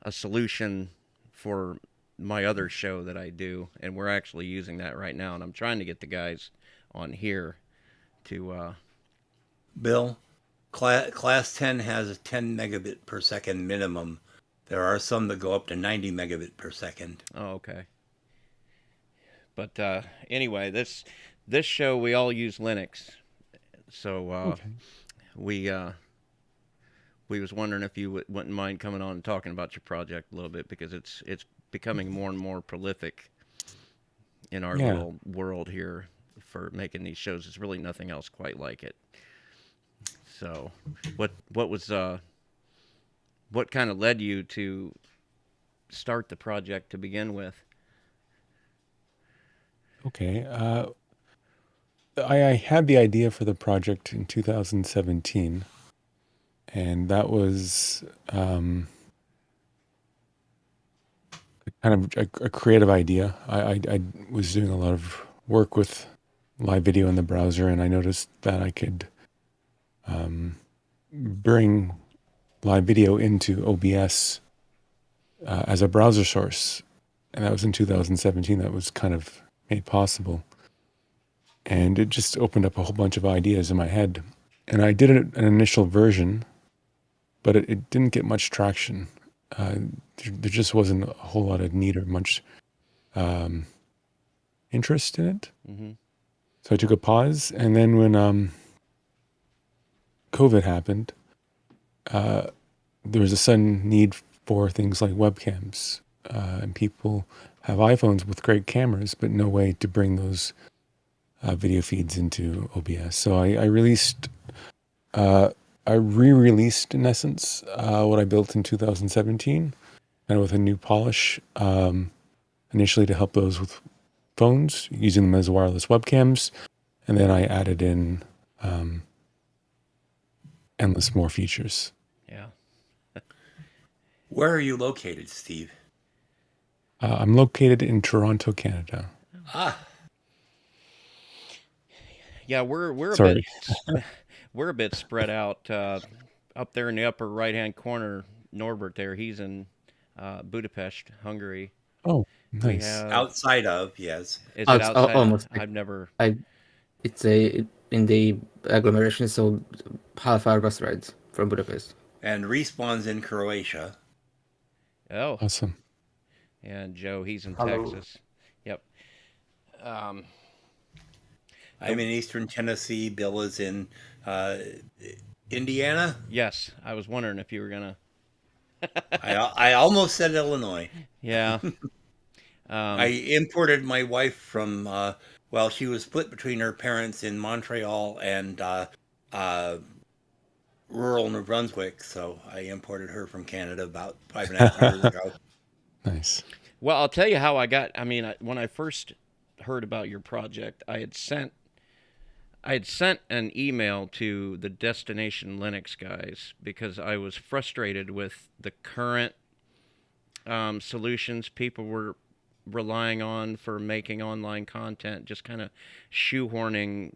a solution for my other show that I do, and we're actually using that right now, and I'm trying to get the guys on here to Bill, class 10 has a 10 megabit per second minimum. There are some that go up to 90 megabit per second. Oh, okay. But anyway, this show we all use Linux, so Okay. we was wondering if you wouldn't mind coming on and talking about your project a little bit because it's becoming more and more prolific in our Yeah. little world here for making these shows. There's really nothing else quite like it. So, what kind of led you to start the project to begin with? Okay. I had the idea for the project in 2017, and that was kind of a creative idea. I was doing a lot of work with live video in the browser, and I noticed that I could bring live video into OBS as a browser source, and that was in 2017. That was kind of made possible, and it just opened up a whole bunch of ideas in my head. And I did an initial version, but it didn't get much traction. There just wasn't a whole lot of need or much interest in it. Mm-hmm. So I took a pause, and then when COVID happened, there was a sudden need for things like webcams, and people have iPhones with great cameras, but no way to bring those video feeds into OBS. So I released, I re-released in essence what I built in 2017, and with a new polish, initially to help those with phones, using them as wireless webcams, and then I added in endless more features. Yeah. Where are you located, Steve? I'm located in Toronto, Canada. Ah, Yeah, we're a Sorry. bit we're a bit spread out up there in the upper right hand corner. Norbert there, he's in Budapest, Hungary. Oh, We nice. have outside of, yes. is it Outs- outside? almost. I've never. It's in the agglomeration, so half-hour bus rides from Budapest. And Respawn's in Croatia. Oh, Awesome. and Joe, he's in Hello. Texas. Yep. I'm in Eastern Tennessee. Bill is in Indiana. Yes, I was wondering if you were gonna. I almost said Illinois. Yeah. I imported my wife from, well, she was split between her parents in Montreal and rural New Brunswick, so I imported her from Canada about 5.5 years ago. Nice. Well, I'll tell you how I got. I mean, when I first heard about your project, I had sent I had sent an email to the Destination Linux guys because I was frustrated with the current solutions people were relying on for making online content, just kind of shoehorning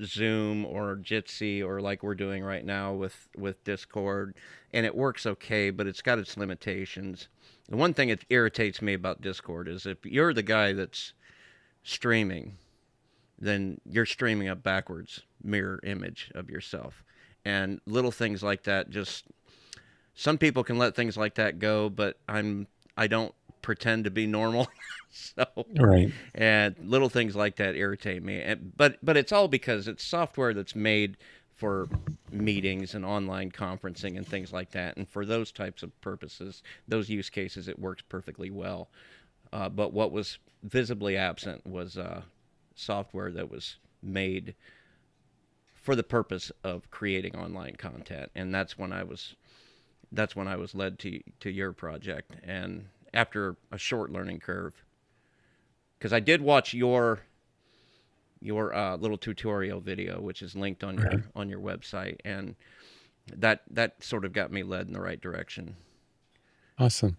Zoom or Jitsi or like we're doing right now with Discord, and it works okay, but it's got its limitations. The one thing that irritates me about Discord is if you're the guy that's streaming, then you're streaming a backwards mirror image of yourself. And little things like that, just some people can let things like that go, but I don't pretend to be normal. So, Right. and little things like that irritate me. But it's all because it's software that's made for meetings and online conferencing and things like that. And for those types of purposes, those use cases, it works perfectly well. But what was visibly absent was software that was made for the purpose of creating online content, and that's when I was led to your project. And after a short learning curve, because I did watch your little tutorial video, which is linked on Right. your website, and that sort of got me led in the right direction. Awesome.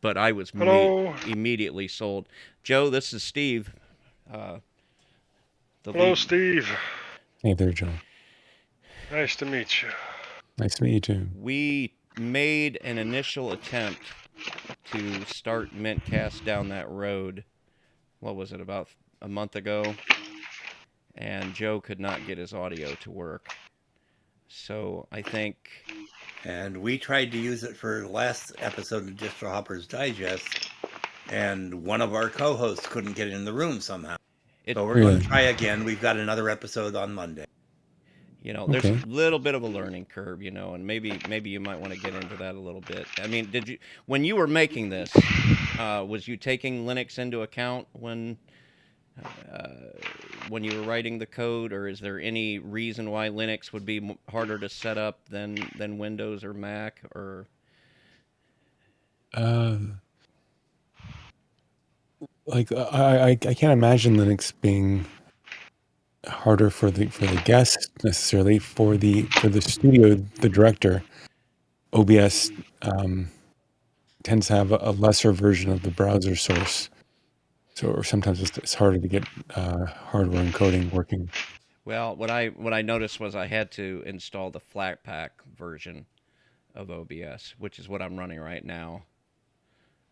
But I was Hello. immediately sold. Joe, this is Steve. Hello, Steve. Hey there, Joe. Nice to meet you. Nice to meet you too. We made an initial attempt to start mintCast down that road. What was it, about a month ago? And Joe could not get his audio to work. So I think... And we tried to use it for last episode of Distro Hopper's Digest, and one of our co-hosts couldn't get in the room somehow. So we're going to try again. We've got another episode on Monday. There's a little bit of a learning curve, and maybe you might want to get into that a little bit. I mean, when you were making this, was you taking Linux into account when you were writing the code, or is there any reason why Linux would be harder to set up than Windows or Mac, or? I can't imagine Linux being harder for the guest necessarily. For the studio, the director, OBS tends to have a lesser version of the browser source, so sometimes it's harder to get hardware encoding working. Well, what I noticed was I had to install the Flatpak version of OBS, which is what I'm running right now.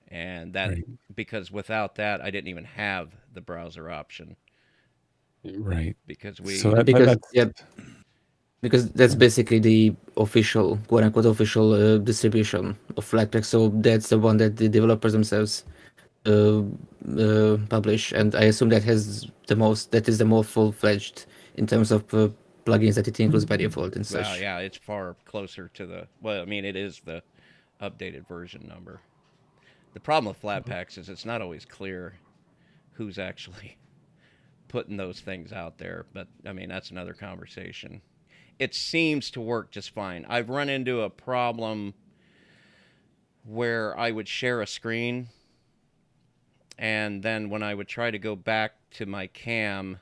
And that, because without that, I didn't even have the browser option. Right. Because we... Because that's basically the official, quote-unquote official distribution of Flatpak. So that's the one that the developers themselves publish, and I assume that is the more full-fledged in terms of plugins that it includes by default and such. Well, yeah, it's far closer to the... Well, I mean, it is the updated version number. The problem with Flatpaks is it's not always clear who's actually putting those things out there. But, I mean, that's another conversation. It seems to work just fine. I've run into a problem where I would share a screen, and then when I would try to go back to my cam,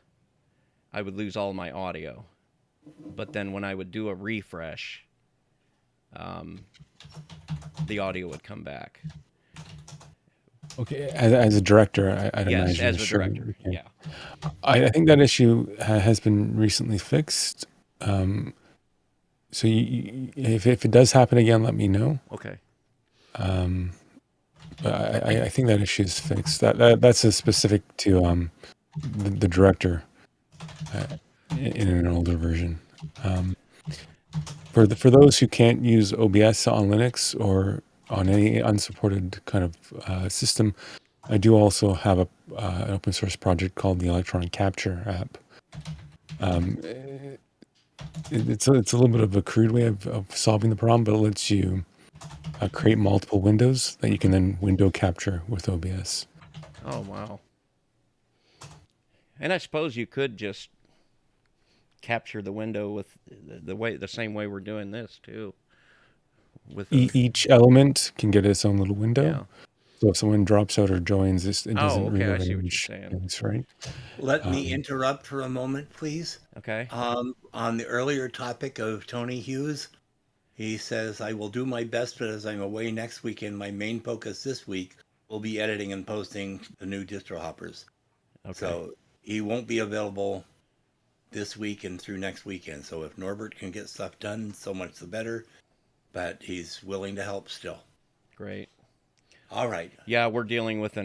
I would lose all my audio. But then when I would do a refresh, the audio would come back. Okay, as a director, I'd imagine. Yes, as a director, okay. yeah. I think that issue has been recently fixed. So if it does happen again, let me know. Okay. But I think that issue is fixed. That's a specific to the director in an older version. For those who can't use OBS on Linux or on any unsupported kind of system, I do also have an open source project called the Electronic Capture app. It's a little bit of a crude way of solving the problem, but it lets you create multiple windows that you can then window capture with OBS. Oh, wow. And I suppose you could just capture the window with the same way we're doing this too. With Each element can get its own little window. So if someone drops out or joins, it doesn't okay, I reload see any what you're machines, saying. right? Let me interrupt for a moment, please. Okay. On the earlier topic of Tony Hughes, he says, I will do my best, but as I'm away next weekend, my main focus this week will be editing and posting the new distro hoppers. Okay. So he won't be available this week and through next weekend. So if Norbert can get stuff done, so much the better. But he's willing to help still. Great. All right. Yeah, we're dealing with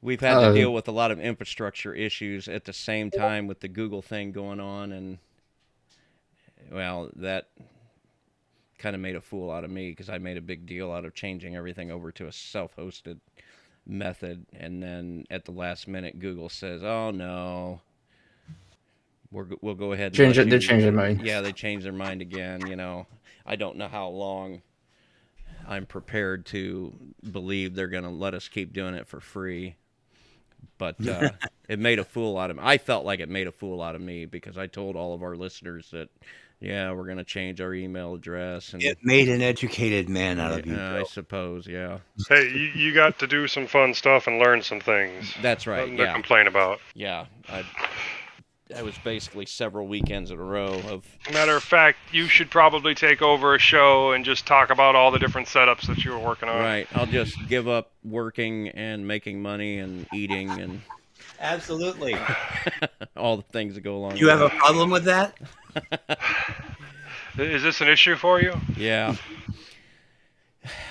we've had to deal with a lot of infrastructure issues at the same time with the Google thing going on, and well, that kind of made a fool out of me because I made a big deal out of changing everything over to a self-hosted method, and then at the last minute Google says, "Oh no, we'll go ahead and They change their mind. Yeah, they changed their mind again. I don't know how long I'm prepared to believe they're going to let us keep doing it for free. But it made a fool out of me. I felt like it made a fool out of me because I told all of our listeners that, yeah, we're going to change our email address. And it made an educated man out of you, I suppose, yeah. Hey, you got to do some fun stuff and learn some things. That's right, Nothing to yeah. complain about. Yeah, I was basically several weekends in a row of... Matter of fact, you should probably take over a show and just talk about all the different setups that you were working on. Right, I'll just give up working and making money and eating and... Absolutely. all the things that go along You with have a problem with that? Is this an issue for you? Yeah.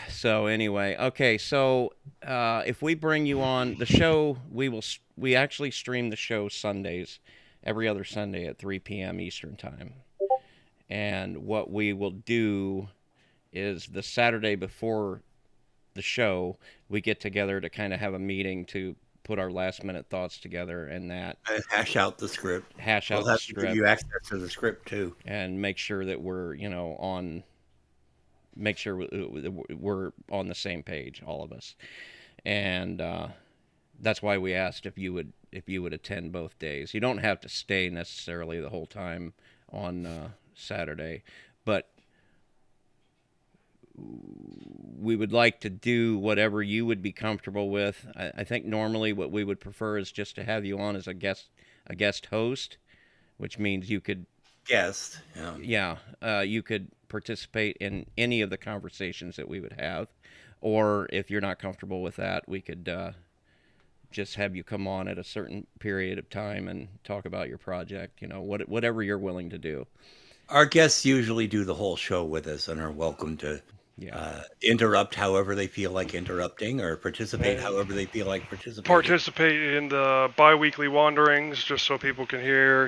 So anyway, okay, so if we bring you on the show, we actually stream the show Sundays, every other Sunday at 3 p.m. Eastern Time. And what we will do is the Saturday before the show, we get together to kind of have a meeting to put our last minute thoughts together and that. And hash out the script. Hash out We'll the have to give script. you access to the script too. And make sure that we're, make sure we're on the same page, all of us. And that's why we asked if you would attend both days. You don't have to stay necessarily the whole time on Saturday, but we would like to do whatever you would be comfortable with. I think normally what we would prefer is just to have you on as a guest host, which means you could Guest. Yeah, you could participate in any of the conversations that we would have, or if you're not comfortable with that, we could just have you come on at a certain period of time and talk about your project. Whatever you're willing to do. Our guests usually do the whole show with us and are welcome to interrupt however they feel like interrupting or participate however they feel like participating. Participate in the bi-weekly wanderings just so people can hear,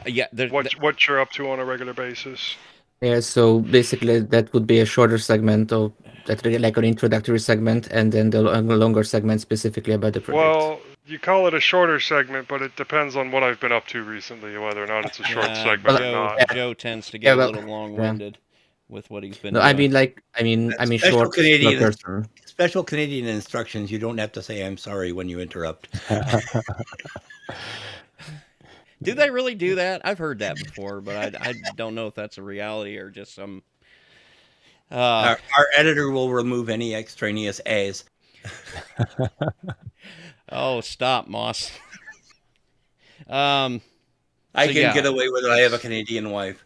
Yeah, what you're up to on a regular basis. Yeah, so basically that would be a shorter segment of that, like an introductory segment, and then the longer segment specifically about the project. Well, you call it a shorter segment, but it depends on what I've been up to recently, whether or not it's a short segment or not. Joe tends to get a little long-winded with what he's been doing. I mean short. Special Canadian instructions. You don't have to say "I'm sorry" when you interrupt. Do they really do that? I've heard that before, but I don't know if that's a reality or just some... Our editor will remove any extraneous A's. Oh, stop, Moss. I can get away with it. I have a Canadian wife.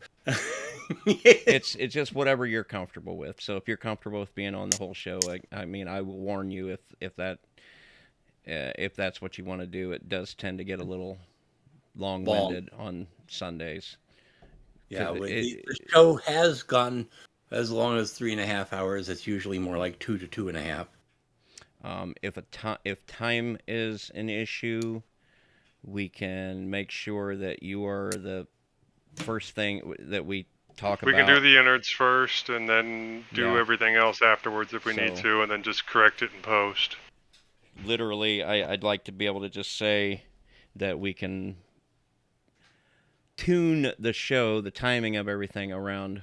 It's just whatever you're comfortable with. So if you're comfortable with being on the whole show, I will warn you if that's what you want to do. It does tend to get a little long-winded on Sundays. Yeah, the show has gone as long as 3.5 hours. It's usually more like 2 to 2.5. If time is an issue, we can make sure that you are the first thing that we talk about. We can do the innards first and then do everything else afterwards if we need to, and then just correct it in post. Literally, I'd like to be able to just say that we can tune the show, the timing of everything around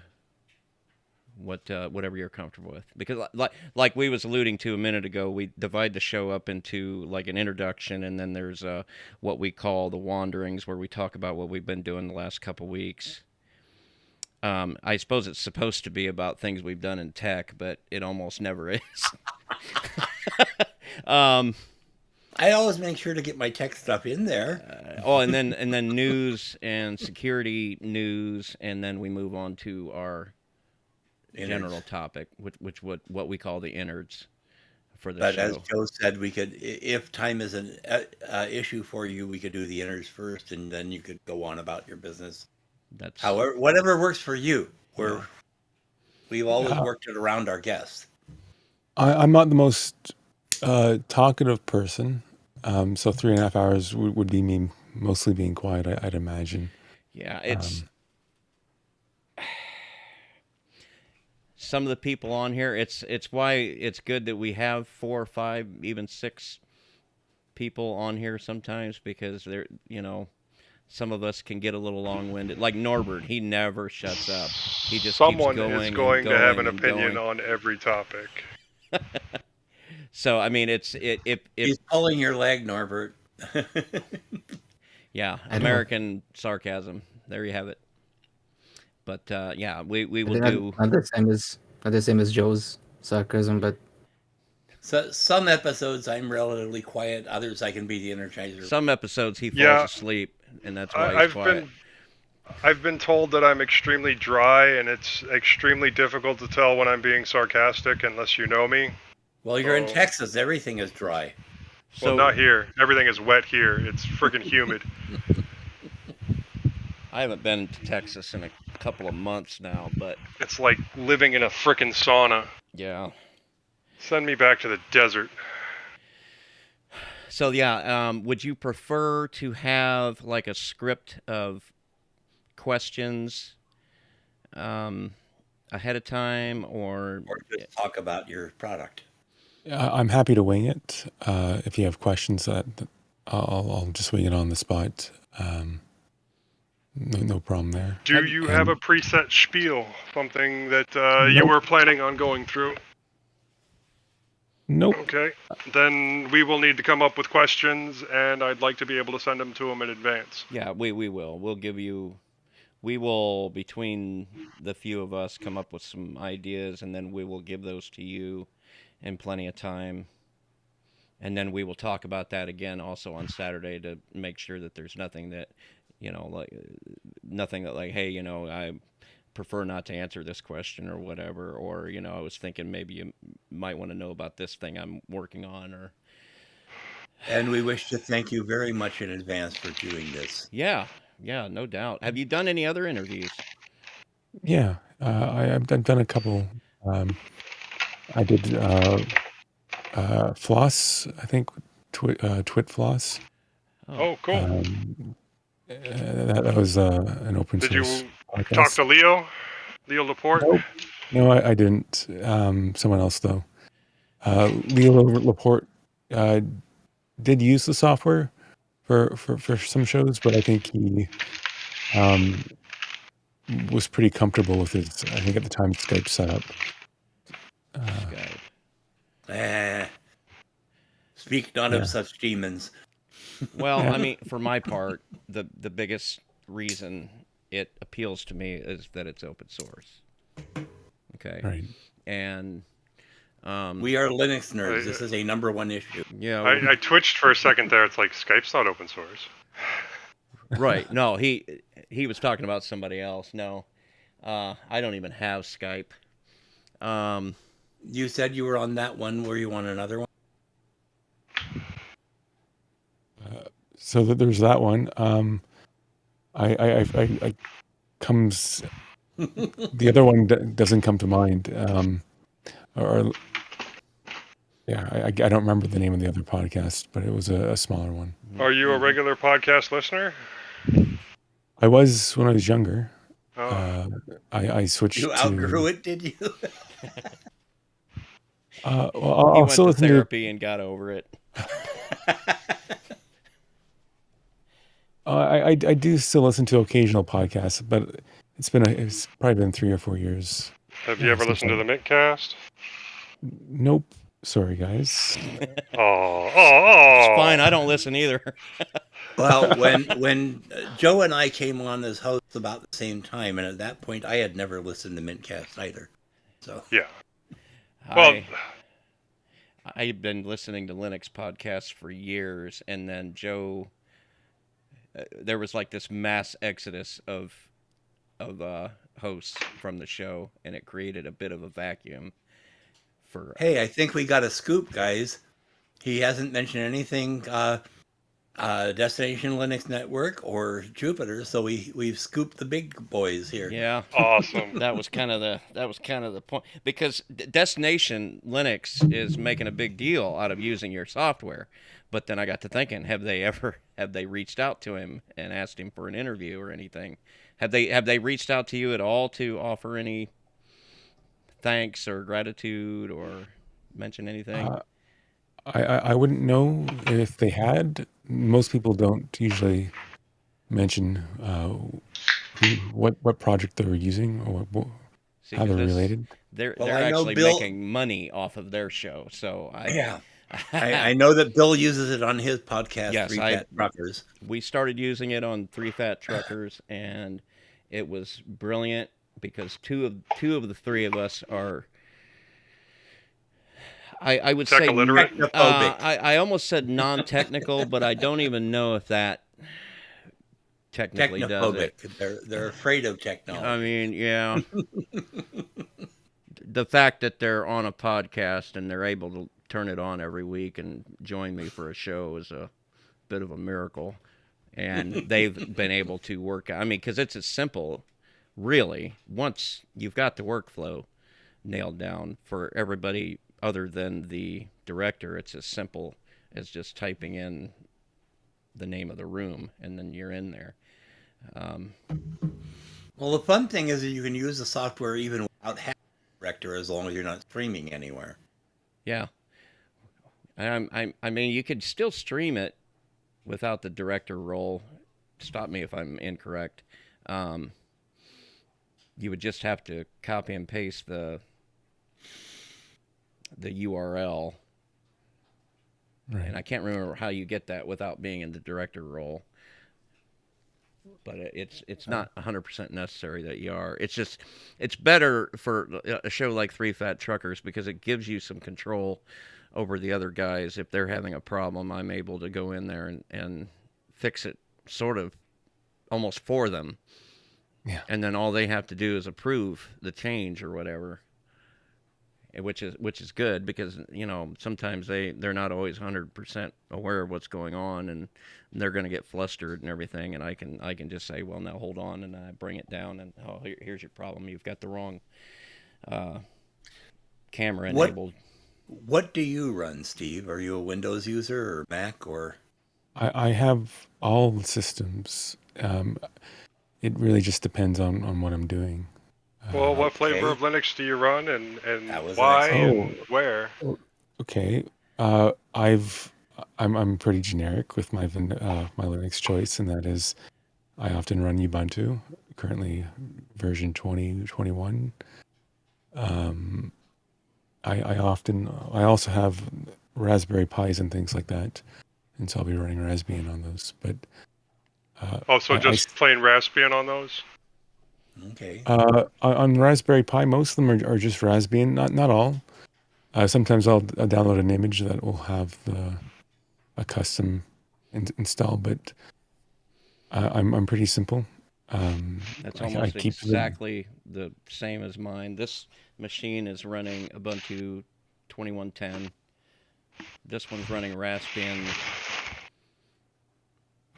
whatever you're comfortable with. Because like we was alluding to a minute ago, we divide the show up into like an introduction, and then there's what we call the wanderings, where we talk about what we've been doing the last couple weeks. I suppose it's supposed to be about things we've done in tech, but it almost never is. I always make sure to get my tech stuff in there. And then news and security news, and then we move on to our general topic, what we call the innards for the But show. as Joe said, we could, if time is an issue for you, we could do the innards first, and then you could go on about your business. That's However, whatever works for you. We've always worked it around our guests. I'm not the most talkative person, so 3.5 hours would be me mostly being quiet, I'd imagine. Yeah, it's some of the people on here. It's why it's good that we have 4 or 5, even 6 people on here sometimes, because they're, some of us can get a little long-winded. Like Norbert, he never shuts up. He just Someone keeps going is going to have an and opinion going. on every topic. So I mean, he's pulling your leg, Norbert. Yeah, American sarcasm. There you have it. But yeah, we will do. Not the same as Joe's sarcasm, but So some episodes I'm relatively quiet. Others I can be the energizer. Some episodes he falls asleep, and that's why he's quiet. I've been told that I'm extremely dry, and it's extremely difficult to tell when I'm being sarcastic unless you know me. Well, you're in Texas. Everything is dry. Well, not here. Everything is wet here. It's freaking humid. I haven't been to Texas in a couple of months now, but it's like living in a freaking sauna. Yeah. Send me back to the desert. So yeah, would you prefer to have like a script of questions ahead of time, or just talk about your product? I'm happy to wing it. If you have questions, I'll just wing it on the spot. No problem there. Do you have a preset spiel, something that you were planning on going through? Nope. Okay, then we will need to come up with questions, and I'd like to be able to send them to them in advance. Yeah, we will. We will, between the few of us, come up with some ideas, and then we will give those to you in plenty of time. And then we will talk about that again also on Saturday to make sure that there's nothing that, nothing that hey, I prefer not to answer this question or whatever, or, I was thinking maybe you might want to know about this thing I'm working on, or. And we wish to thank you very much in advance for doing this. Yeah, no doubt. Have you done any other interviews? Yeah, I've done a couple. I did Floss, I think, Twit Floss. Oh, cool. That was an open source. Did you podcast. talk to Leo Laporte? Nope. No, I didn't. Someone else, though. Leo Laporte did use the software for some shows, but I think he was pretty comfortable with his, I think at the time, Skype setup. Speak not of such demons. Well, I mean, for my part, the biggest reason it appeals to me is that it's open source. Okay. Right. And we are Linux nerds. This is a #1 issue. Yeah. I twitched for a second there. It's like Skype's not open source. Right. No, he was talking about somebody else. No, I don't even have Skype. You said you were on that one. Were you on another one? So that there's that one. I comes. The other one doesn't come to mind. I don't remember the name of the other podcast, but it was a smaller one. Are you a regular podcast listener? I was when I was younger. Oh. I switched. You outgrew it, did you? Well, he I'll went still to listen therapy and got over it. I do still listen to occasional podcasts, but it's probably been 3 or 4 years. Have you ever listened to the mintCast? Nope. Sorry, guys. It's fine. I don't listen either. Well, when Joe and I came on as hosts about the same time, and at that point, I had never listened to mintCast either. So yeah. Well, I've been listening to Linux podcasts for years, and then Joe, there was like this mass exodus of hosts from the show, and it created a bit of a vacuum for. Hey, I think we got a scoop, guys. He hasn't mentioned anything Destination Linux Network or Jupiter, so we've scooped the big boys here. Yeah, Awesome. that was kind of the point, because Destination Linux is making a big deal out of using your software. But then I got to thinking, have they reached out to him and asked him for an interview or anything? Have they reached out to you at all to offer any thanks or gratitude or mention anything? I wouldn't know if they had. Most people don't usually mention what project they're using or See, how 'cause they're this, related. they're Well, they're I know actually Bill. making money off of their show. So Yeah, I know that Bill uses it on his podcast, Yes, Three Fat Truckers. we started using it on Three Fat Truckers, and it was brilliant because two of the three of us are. I would say Tech-illiterate? Technophobic. I almost said non-technical, but I don't even know if that technically does it. They're afraid of I technology. mean, yeah. The fact that they're on a podcast and they're able to turn it on every week and join me for a show is a bit of a miracle. And they've been able to work. I mean, because it's as simple, really, once you've got the workflow nailed down for everybody other than the director, it's as simple as just typing in the name of the room and then you're in there. Well, the fun thing is that you can use the software even without having a director, as long as you're not streaming anywhere. Yeah. I mean, you could still stream it without the director role. Stop me if I'm incorrect. You would just have to copy and paste the URL, Right. and I can't remember how you get that without being in the director role. But it's not 100% necessary that you are. It's just it's better for a show like Three Fat Truckers because it gives you some control over the other guys. If they're having a problem, I'm able to go in there and fix it sort of almost for them. Yeah. And then all they have to do is approve the change or whatever. Which is good because sometimes they're not always 100% aware of what's going on and they're going to get flustered and everything, and I can just say, well, now hold on, and I bring it down and here's your problem, you've got the wrong camera enabled. What do you run, Steve? Are you a Windows user or Mac or? I have all the systems. It really just depends on what I'm doing. Well, what flavor Okay. of Linux do you run, and That was why, an and where? Okay. I'm pretty generic with my my Linux choice, and that is I often run Ubuntu, currently version 2021. I also have Raspberry Pis and things like that, and so I'll be running Raspbian on those. But So just plain Raspbian on those? Okay. on Raspberry Pi, most of them are just Raspbian. Not all. Sometimes I'll download an image that will have a custom install, but I'm pretty simple. That's I almost keep exactly the same as mine. This machine is running Ubuntu 2110. This one's running Raspbian.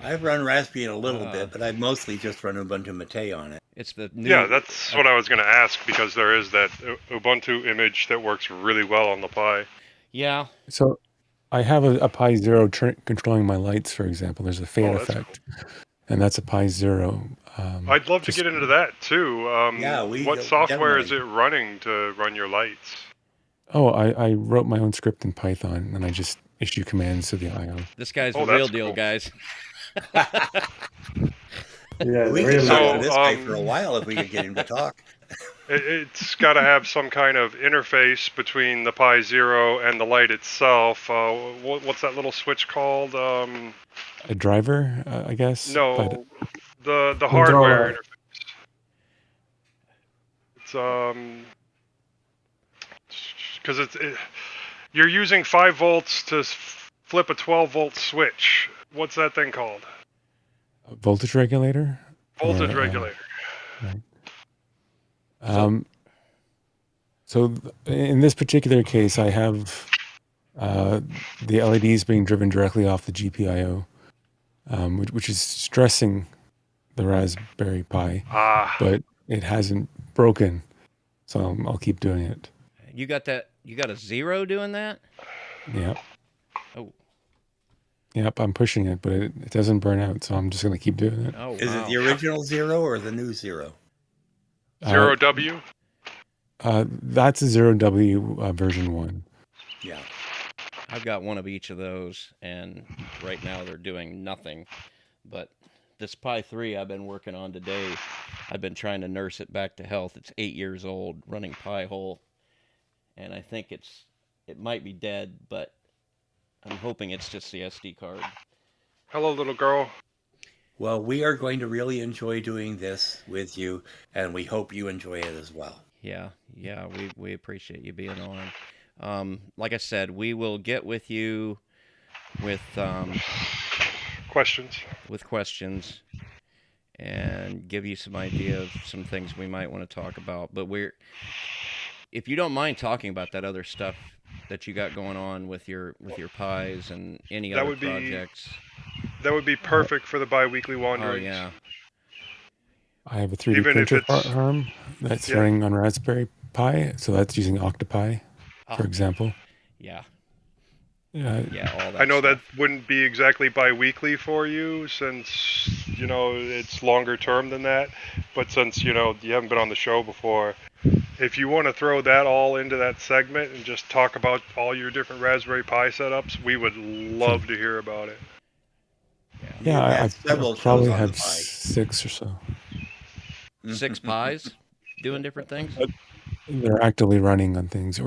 I've run Raspbian a little bit, but I've mostly just run Ubuntu Mate on it. It's the new. Yeah, that's what I was going to ask, because there is that Ubuntu image that works really well on the Pi. Yeah. So I have a Pi Zero controlling my lights, for example. There's a fade Oh, that's effect, and that's a Pi Zero. I'd love to just- get into that too. What software is it running to run your lights? Oh, I wrote my own script in Python, and I just issue commands to the I/O. This guy's Oh, the real that's deal, cool. guys. Yeah, We really. could talk So, to this guy for a while if we could get him to talk. It's got to have some kind of interface between the Pi Zero and the light itself. What's that little switch called? A driver, I guess. No, the Controller. hardware interface. It's because You're using 5 volts to flip a 12-volt switch. What's that thing called? A voltage regulator? Voltage Or, regulator. Right. So in this particular case, I have the LEDs being driven directly off the GPIO, which is stressing the Raspberry Pi, but it hasn't broken, so I'll keep doing it. You got that? You got a 0 doing that? Yep. Oh. Yep, I'm pushing it, but it doesn't burn out, so I'm just going to keep doing it. Oh, Is it the original 0 or the new 0? 0W? That's a 0W version 1. Yeah. I've got one of each of those, and right now they're doing nothing. But this Pi 3 I've been working on today, I've been trying to nurse it back to health. It's 8 years old, running Pi-hole, and I think it might be dead, but I'm hoping it's just the SD card. Hello, little girl. Well, we are going to really enjoy doing this with you, and we hope you enjoy it as well. Yeah, we appreciate you being on. Like I said, we will get with you with questions and give you some idea of some things we might want to talk about. But if you don't mind talking about that other stuff that you got going on with your Pis and any other projects. That would be perfect for the bi-weekly wanderings. Oh, yeah. I have a 3D printer farm that's running on Raspberry Pi, so that's using Octopi, for example. Yeah. Yeah, all that I know stuff. that wouldn't be exactly bi-weekly for you since, it's longer term than that. But since, you haven't been on the show before, if you want to throw that all into that segment and just talk about all your different Raspberry Pi setups, we would love to hear about it. Yeah, I probably have 6 or so. 6 Pis doing different things? They're actively running on things,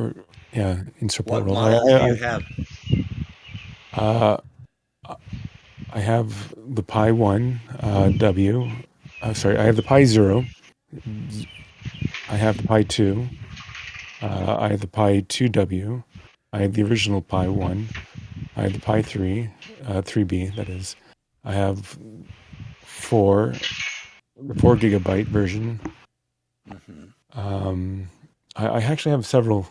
in support What roles. models do you have? I have the Pi 1 W. I have the Pi 0. I have the Pi 2. I have the Pi 2W. I have the original Pi 1. I have the Pi 3, 3B, that is. I have the 4 gigabyte version. I actually have several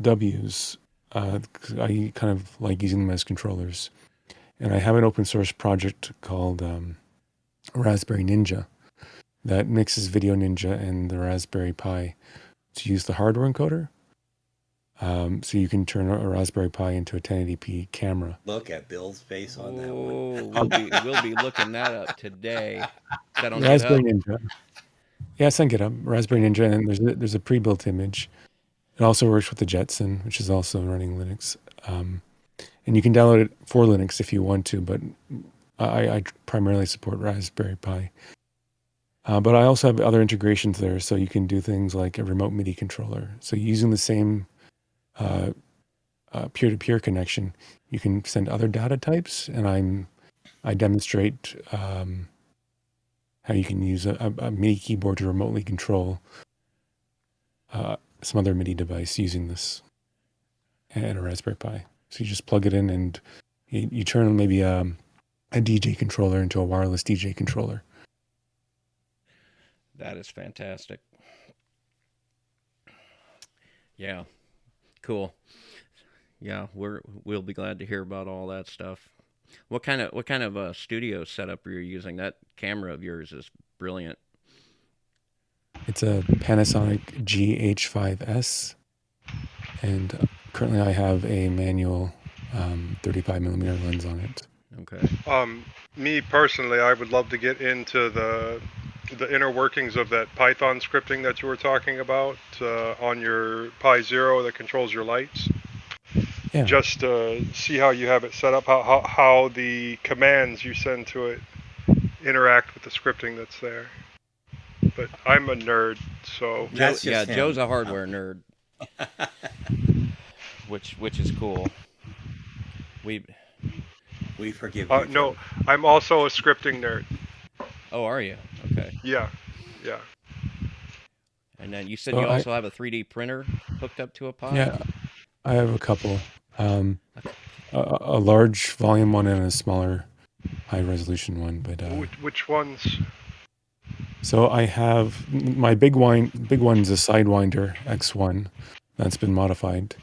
W's. I kind of like using them as controllers. And I have an open source project called Raspberry Ninja that mixes Video Ninja and the Raspberry Pi to use the hardware encoder. So you can turn a Raspberry Pi into a 1080p camera. Look at Bill's face on that one. We'll be looking that up today. Is that on Raspberry GitHub? Ninja. Yeah, it's on GitHub. Raspberry Ninja, and there's a pre-built image. It also works with the Jetson, which is also running Linux. And you can download it for Linux if you want to, but I primarily support Raspberry Pi. But I also have other integrations there, so you can do things like a remote MIDI controller. So using the same peer-to-peer connection, you can send other data types, and I demonstrate how you can use a MIDI keyboard to remotely control some other MIDI device using this and a Raspberry Pi. So you just plug it in and you turn maybe a DJ controller into a wireless DJ controller. That is fantastic. Yeah, cool. Yeah, we'll be glad to hear about all that stuff. What kind of studio setup are you using? That camera of yours is brilliant. It's a Panasonic GH5S, and currently I have a manual 35mm lens on it. Okay. Me personally, I would love to get into the inner workings of that Python scripting that you were talking about on your Pi 0 that controls your lights. Yeah. Just see how you have it set up, how the commands you send to it interact with the scripting that's there. But I'm a nerd, so Joe's a hardware nerd, which is cool. We forgive you. No, I'm also a scripting nerd. Oh, are you? Okay. Yeah. And then you said you also have a 3D printer hooked up to a Pi? Yeah, I have a couple. A large volume one and a smaller high resolution one. But Which ones? so I have my big one's a Sidewinder X1 that's been modified.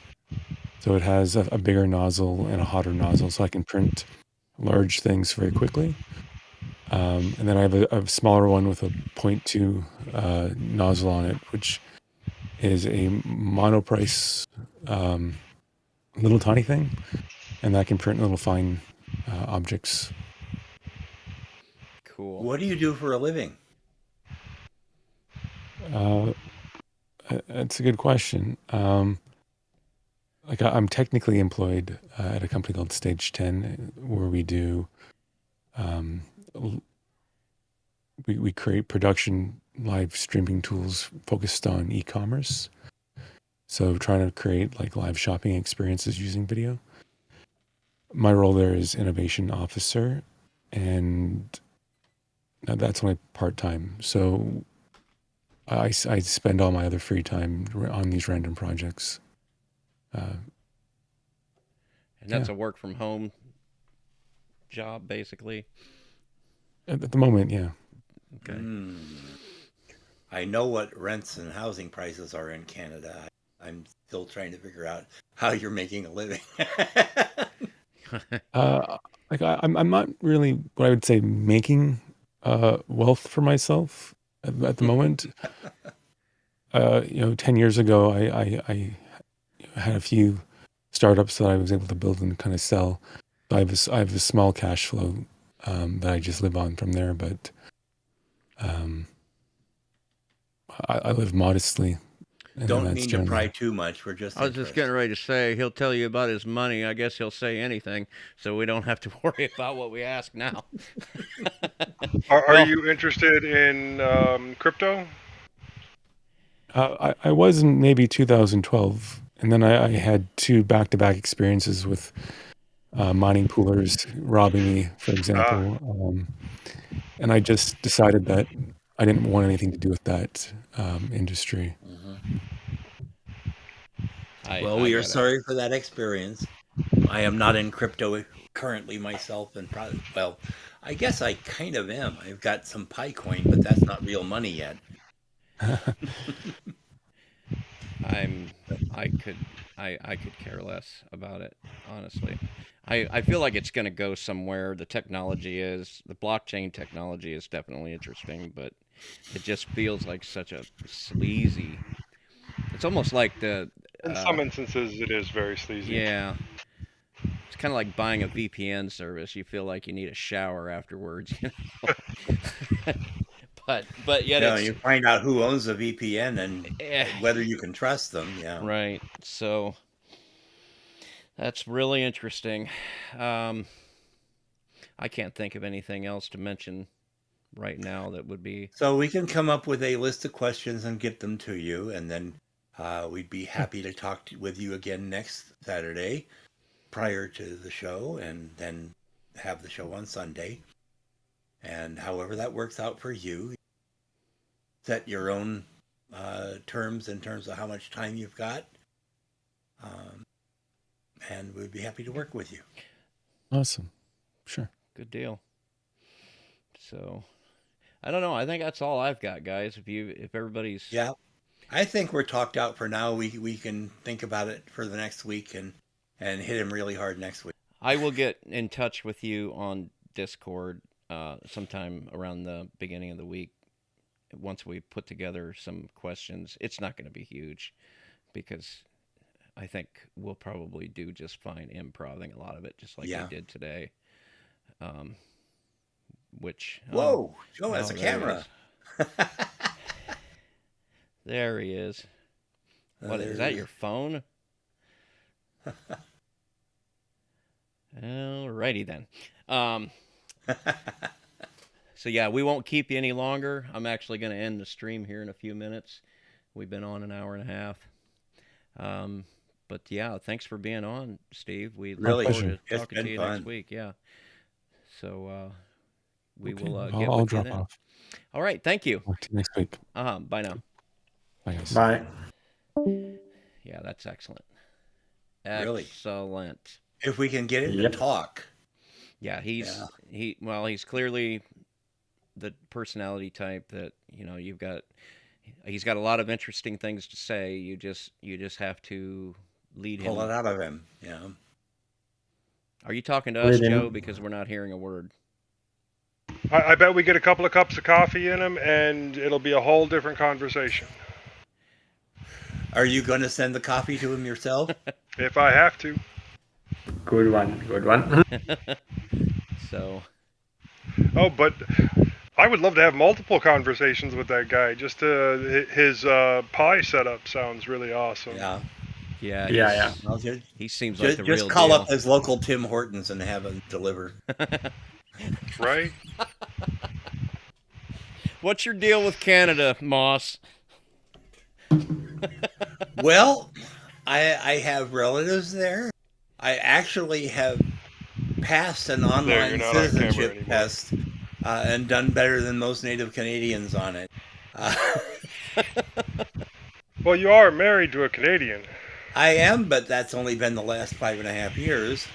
So it has a bigger nozzle and a hotter nozzle, so I can print large things very quickly. And then I have a smaller one with a 0.2 nozzle on it, which is a monoprice little tiny thing, and that can print little fine objects. Cool. What do you do for a living? That's a good question. Like I'm technically employed at a company called Stage 10, where we do we create production live streaming tools focused on e-commerce. So trying to create like live shopping experiences using video. My role there is innovation officer, and that's only part-time. So I spend all my other free time on these random projects. And that's a work from home job, basically. At the moment, yeah. Okay. I know what rents and housing prices are in Canada. I'm still trying to figure out how you're making a living. Like I'm not really what I would say making wealth for myself at the moment. 10 years ago, I had a few startups that I was able to build and kind of sell. I have a small cash flow that I just live on from there, but I live modestly. Don't mean to pry too much. We're just. I was just getting ready to say he'll tell you about his money. I guess he'll say anything, so we don't have to worry about what we ask now. Are you interested in crypto? I was in maybe 2012, and then I had two back-to-back experiences with mining poolers robbing me, for example. And I just decided that I didn't want anything to do with that industry. Well, we are sorry for that experience. I am not in crypto currently myself, and well, I guess I kind of am. I've got some Picoin, but that's not real money yet. I could care less about it, honestly. I feel like it's going to go somewhere. The blockchain technology is definitely interesting, but it just feels like such a sleazy. It's almost like in some instances, it is very sleazy. Yeah. It's kind of like buying a VPN service. You feel like you need a shower afterwards, you know. but yet you find out who owns a VPN and whether you can trust them. Yeah. Right. So that's really interesting. I can't think of anything else to mention right now that would be. So we can come up with a list of questions and get them to you, and then we'd be happy to talk with you again next Saturday prior to the show, and then have the show on Sunday. And however that works out for you, set your own terms in terms of how much time you've got. And we'd be happy to work with you. Awesome. Sure. Good deal. So, I don't know. I think that's all I've got, guys. If everybody's... Yeah. I think we're talked out for now. We can think about it for the next week and hit him really hard next week. I will get in touch with you on Discord sometime around the beginning of the week. Once we put together some questions, it's not going to be huge because I think we'll probably do just fine improving a lot of it, just like we did today. Whoa! Joe has a camera. There he is. What is that? Your phone? Alrighty then. So yeah, we won't keep you any longer. I'm actually going to end the stream here in a few minutes. We've been on an hour and a half. But yeah, thanks for being on, Steve. We look forward to talking to you next week. Yeah. So we will get I'll with drop you then. off. All right. Thank you. Talk to you next week. Bye now. Bye, guys. Bye. Yeah, that's excellent. Really? Excellent. If we can get him to Yep. talk. Yeah, he's clearly the personality type that, he's got a lot of interesting things to say. You just have to lead Pull it him. out of him. Yeah. Are you talking to us, Lead him. Joe? Because we're not hearing a word. I bet we get a couple of cups of coffee in him, and it'll be a whole different conversation. Are you going to send the coffee to him yourself? If I have to. Good one. Good one. So, Oh, but I would love to have multiple conversations with that guy. Just his pie setup sounds really awesome. Yeah. yeah, Yeah, Well, just, he seems like the just real call deal. up his local Tim Hortons and have him deliver. Right? What's your deal with Canada, Moss? Well, I have relatives there. I actually have passed an you're online not on camera citizenship anymore. test and done better than most Native Canadians on it. Well, you are married to a Canadian. I am, but that's only been the last 5.5 years.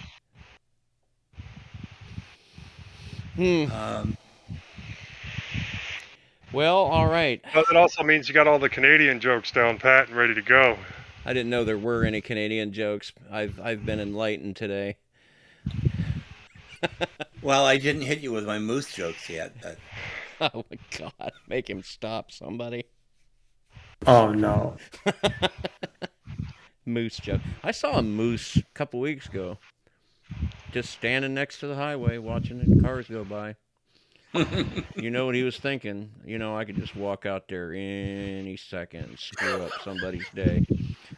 Well, all right. But it also means you got all the Canadian jokes down pat and ready to go. I didn't know there were any Canadian jokes. I've been enlightened today. Well, I didn't hit you with my moose jokes yet. But Oh my God! Make him stop, somebody. Oh no. Moose joke. I saw a moose a couple weeks ago, just standing next to the highway, watching the cars go by. You know what he was thinking? I could just walk out there any second and screw up somebody's day.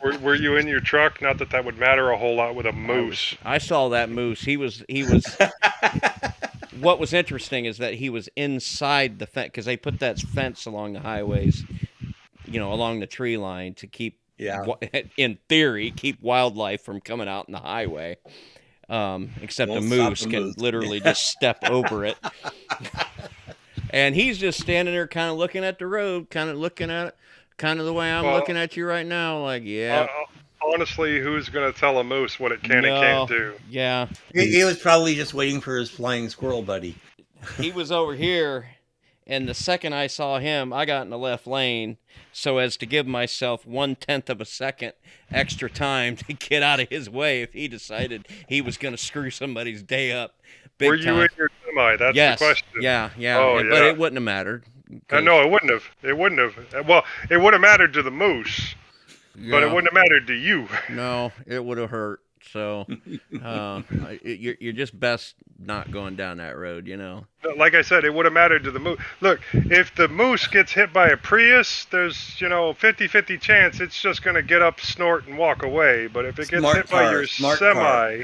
Were you in your truck? Not that would matter a whole lot with a moose. I saw that moose. He was. What was interesting is that he was inside the fence, because they put that fence along the highways, along the tree line to keep, in theory, keep wildlife from coming out in the highway. Except Won't a stop moose the can moose. literally just step over it. And he's just standing there kind of looking at the road, kind of looking at it, kind of the way I'm looking at you right now, like, yeah. Honestly, who's going to tell a moose what it can and No. can't do? Yeah. he was probably just waiting for his flying squirrel buddy. He was over here, and the second I saw him, I got in the left lane so as to give myself 1/10 of a second extra time to get out of his way if he decided he was going to screw somebody's day up. Big Were you time. in your semi? That's Yes. the question. Yeah. Oh, But yeah. it wouldn't have mattered. No, it wouldn't have. It wouldn't have. Well, it would have mattered to the moose, but it Yeah. wouldn't have mattered to you. No, it would have hurt. So you're just best not going down that road, Like I said, it would have mattered to the moose. Look, if the moose gets hit by a Prius, there's 50-50 chance it's just going to get up, snort, and walk away. But if it gets Smart hit by car, your smart semi,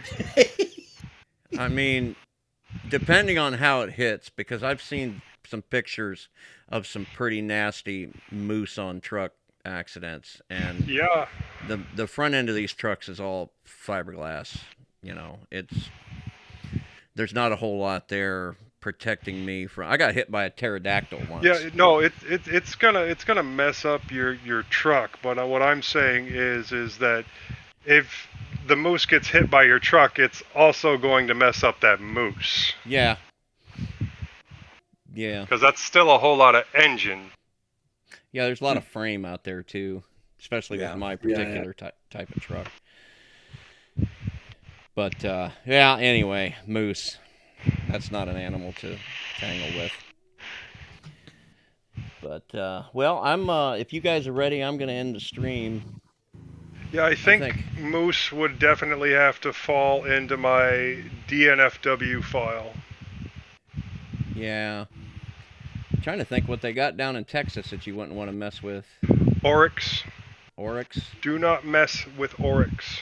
I mean, depending on how it hits, because I've seen some pictures of some pretty nasty moose on truck accidents, and yeah. the front end of these trucks is all fiberglass. There's not a whole lot there protecting me from. I got hit by a pterodactyl once. Yeah, no, it's gonna mess up your truck. But what I'm saying is that if the moose gets hit by your truck, it's also going to mess up that moose. Yeah. Because that's still a whole lot of engine. Yeah, there's a lot of frame out there too, especially with my particular type of truck. But anyway, moose. That's not an animal to tangle with. But I'm if you guys are ready, I'm gonna end the stream. Yeah, I think moose would definitely have to fall into my DNFW file. Yeah. Trying to think what they got down in Texas that you wouldn't want to mess with. Oryx. Oryx? Do not mess with oryx.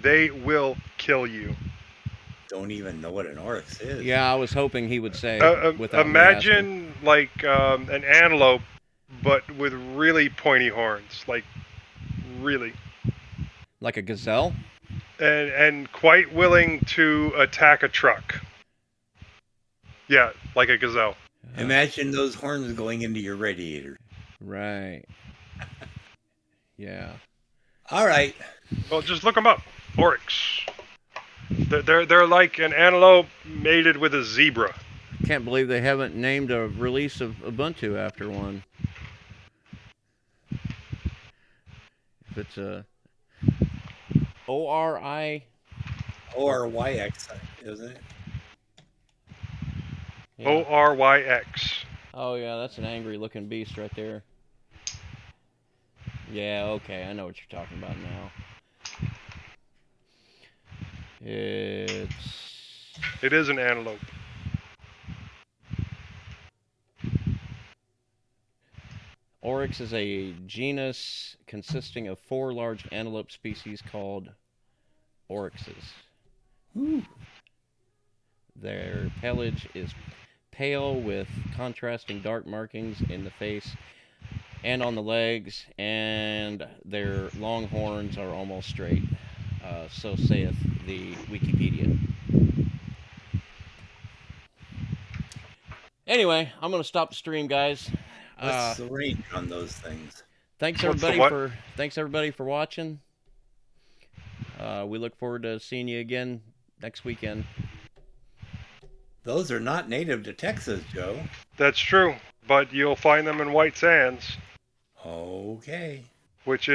They will kill you. Don't even know what an oryx is. Yeah, I was hoping he would say. Imagine like an antelope, but with really pointy horns, like really. Like a gazelle? And quite willing to attack a truck. Yeah, like a gazelle. Imagine those horns going into your radiator. Right. Yeah. All right. Well, just look them up. Oryx. They're like an antelope mated with a zebra. Can't believe they haven't named a release of Ubuntu after one. If it's a ORI. Or YX, isn't it? Yeah. ORYX. Oh yeah, that's an angry looking beast right there. Yeah, okay, I know what you're talking about now. It is an antelope. Oryx is a genus consisting of 4 large antelope species called oryxes. Ooh. Their pelage is pale with contrasting dark markings in the face and on the legs, and their long horns are almost straight. So saith the Wikipedia. Anyway, I'm gonna stop the stream, guys. What's the range on those things? Thanks What's the everybody what? thanks everybody for watching. We look forward to seeing you again next weekend. Those are not native to Texas, Joe. That's true, but you'll find them in White Sands, Okay. which is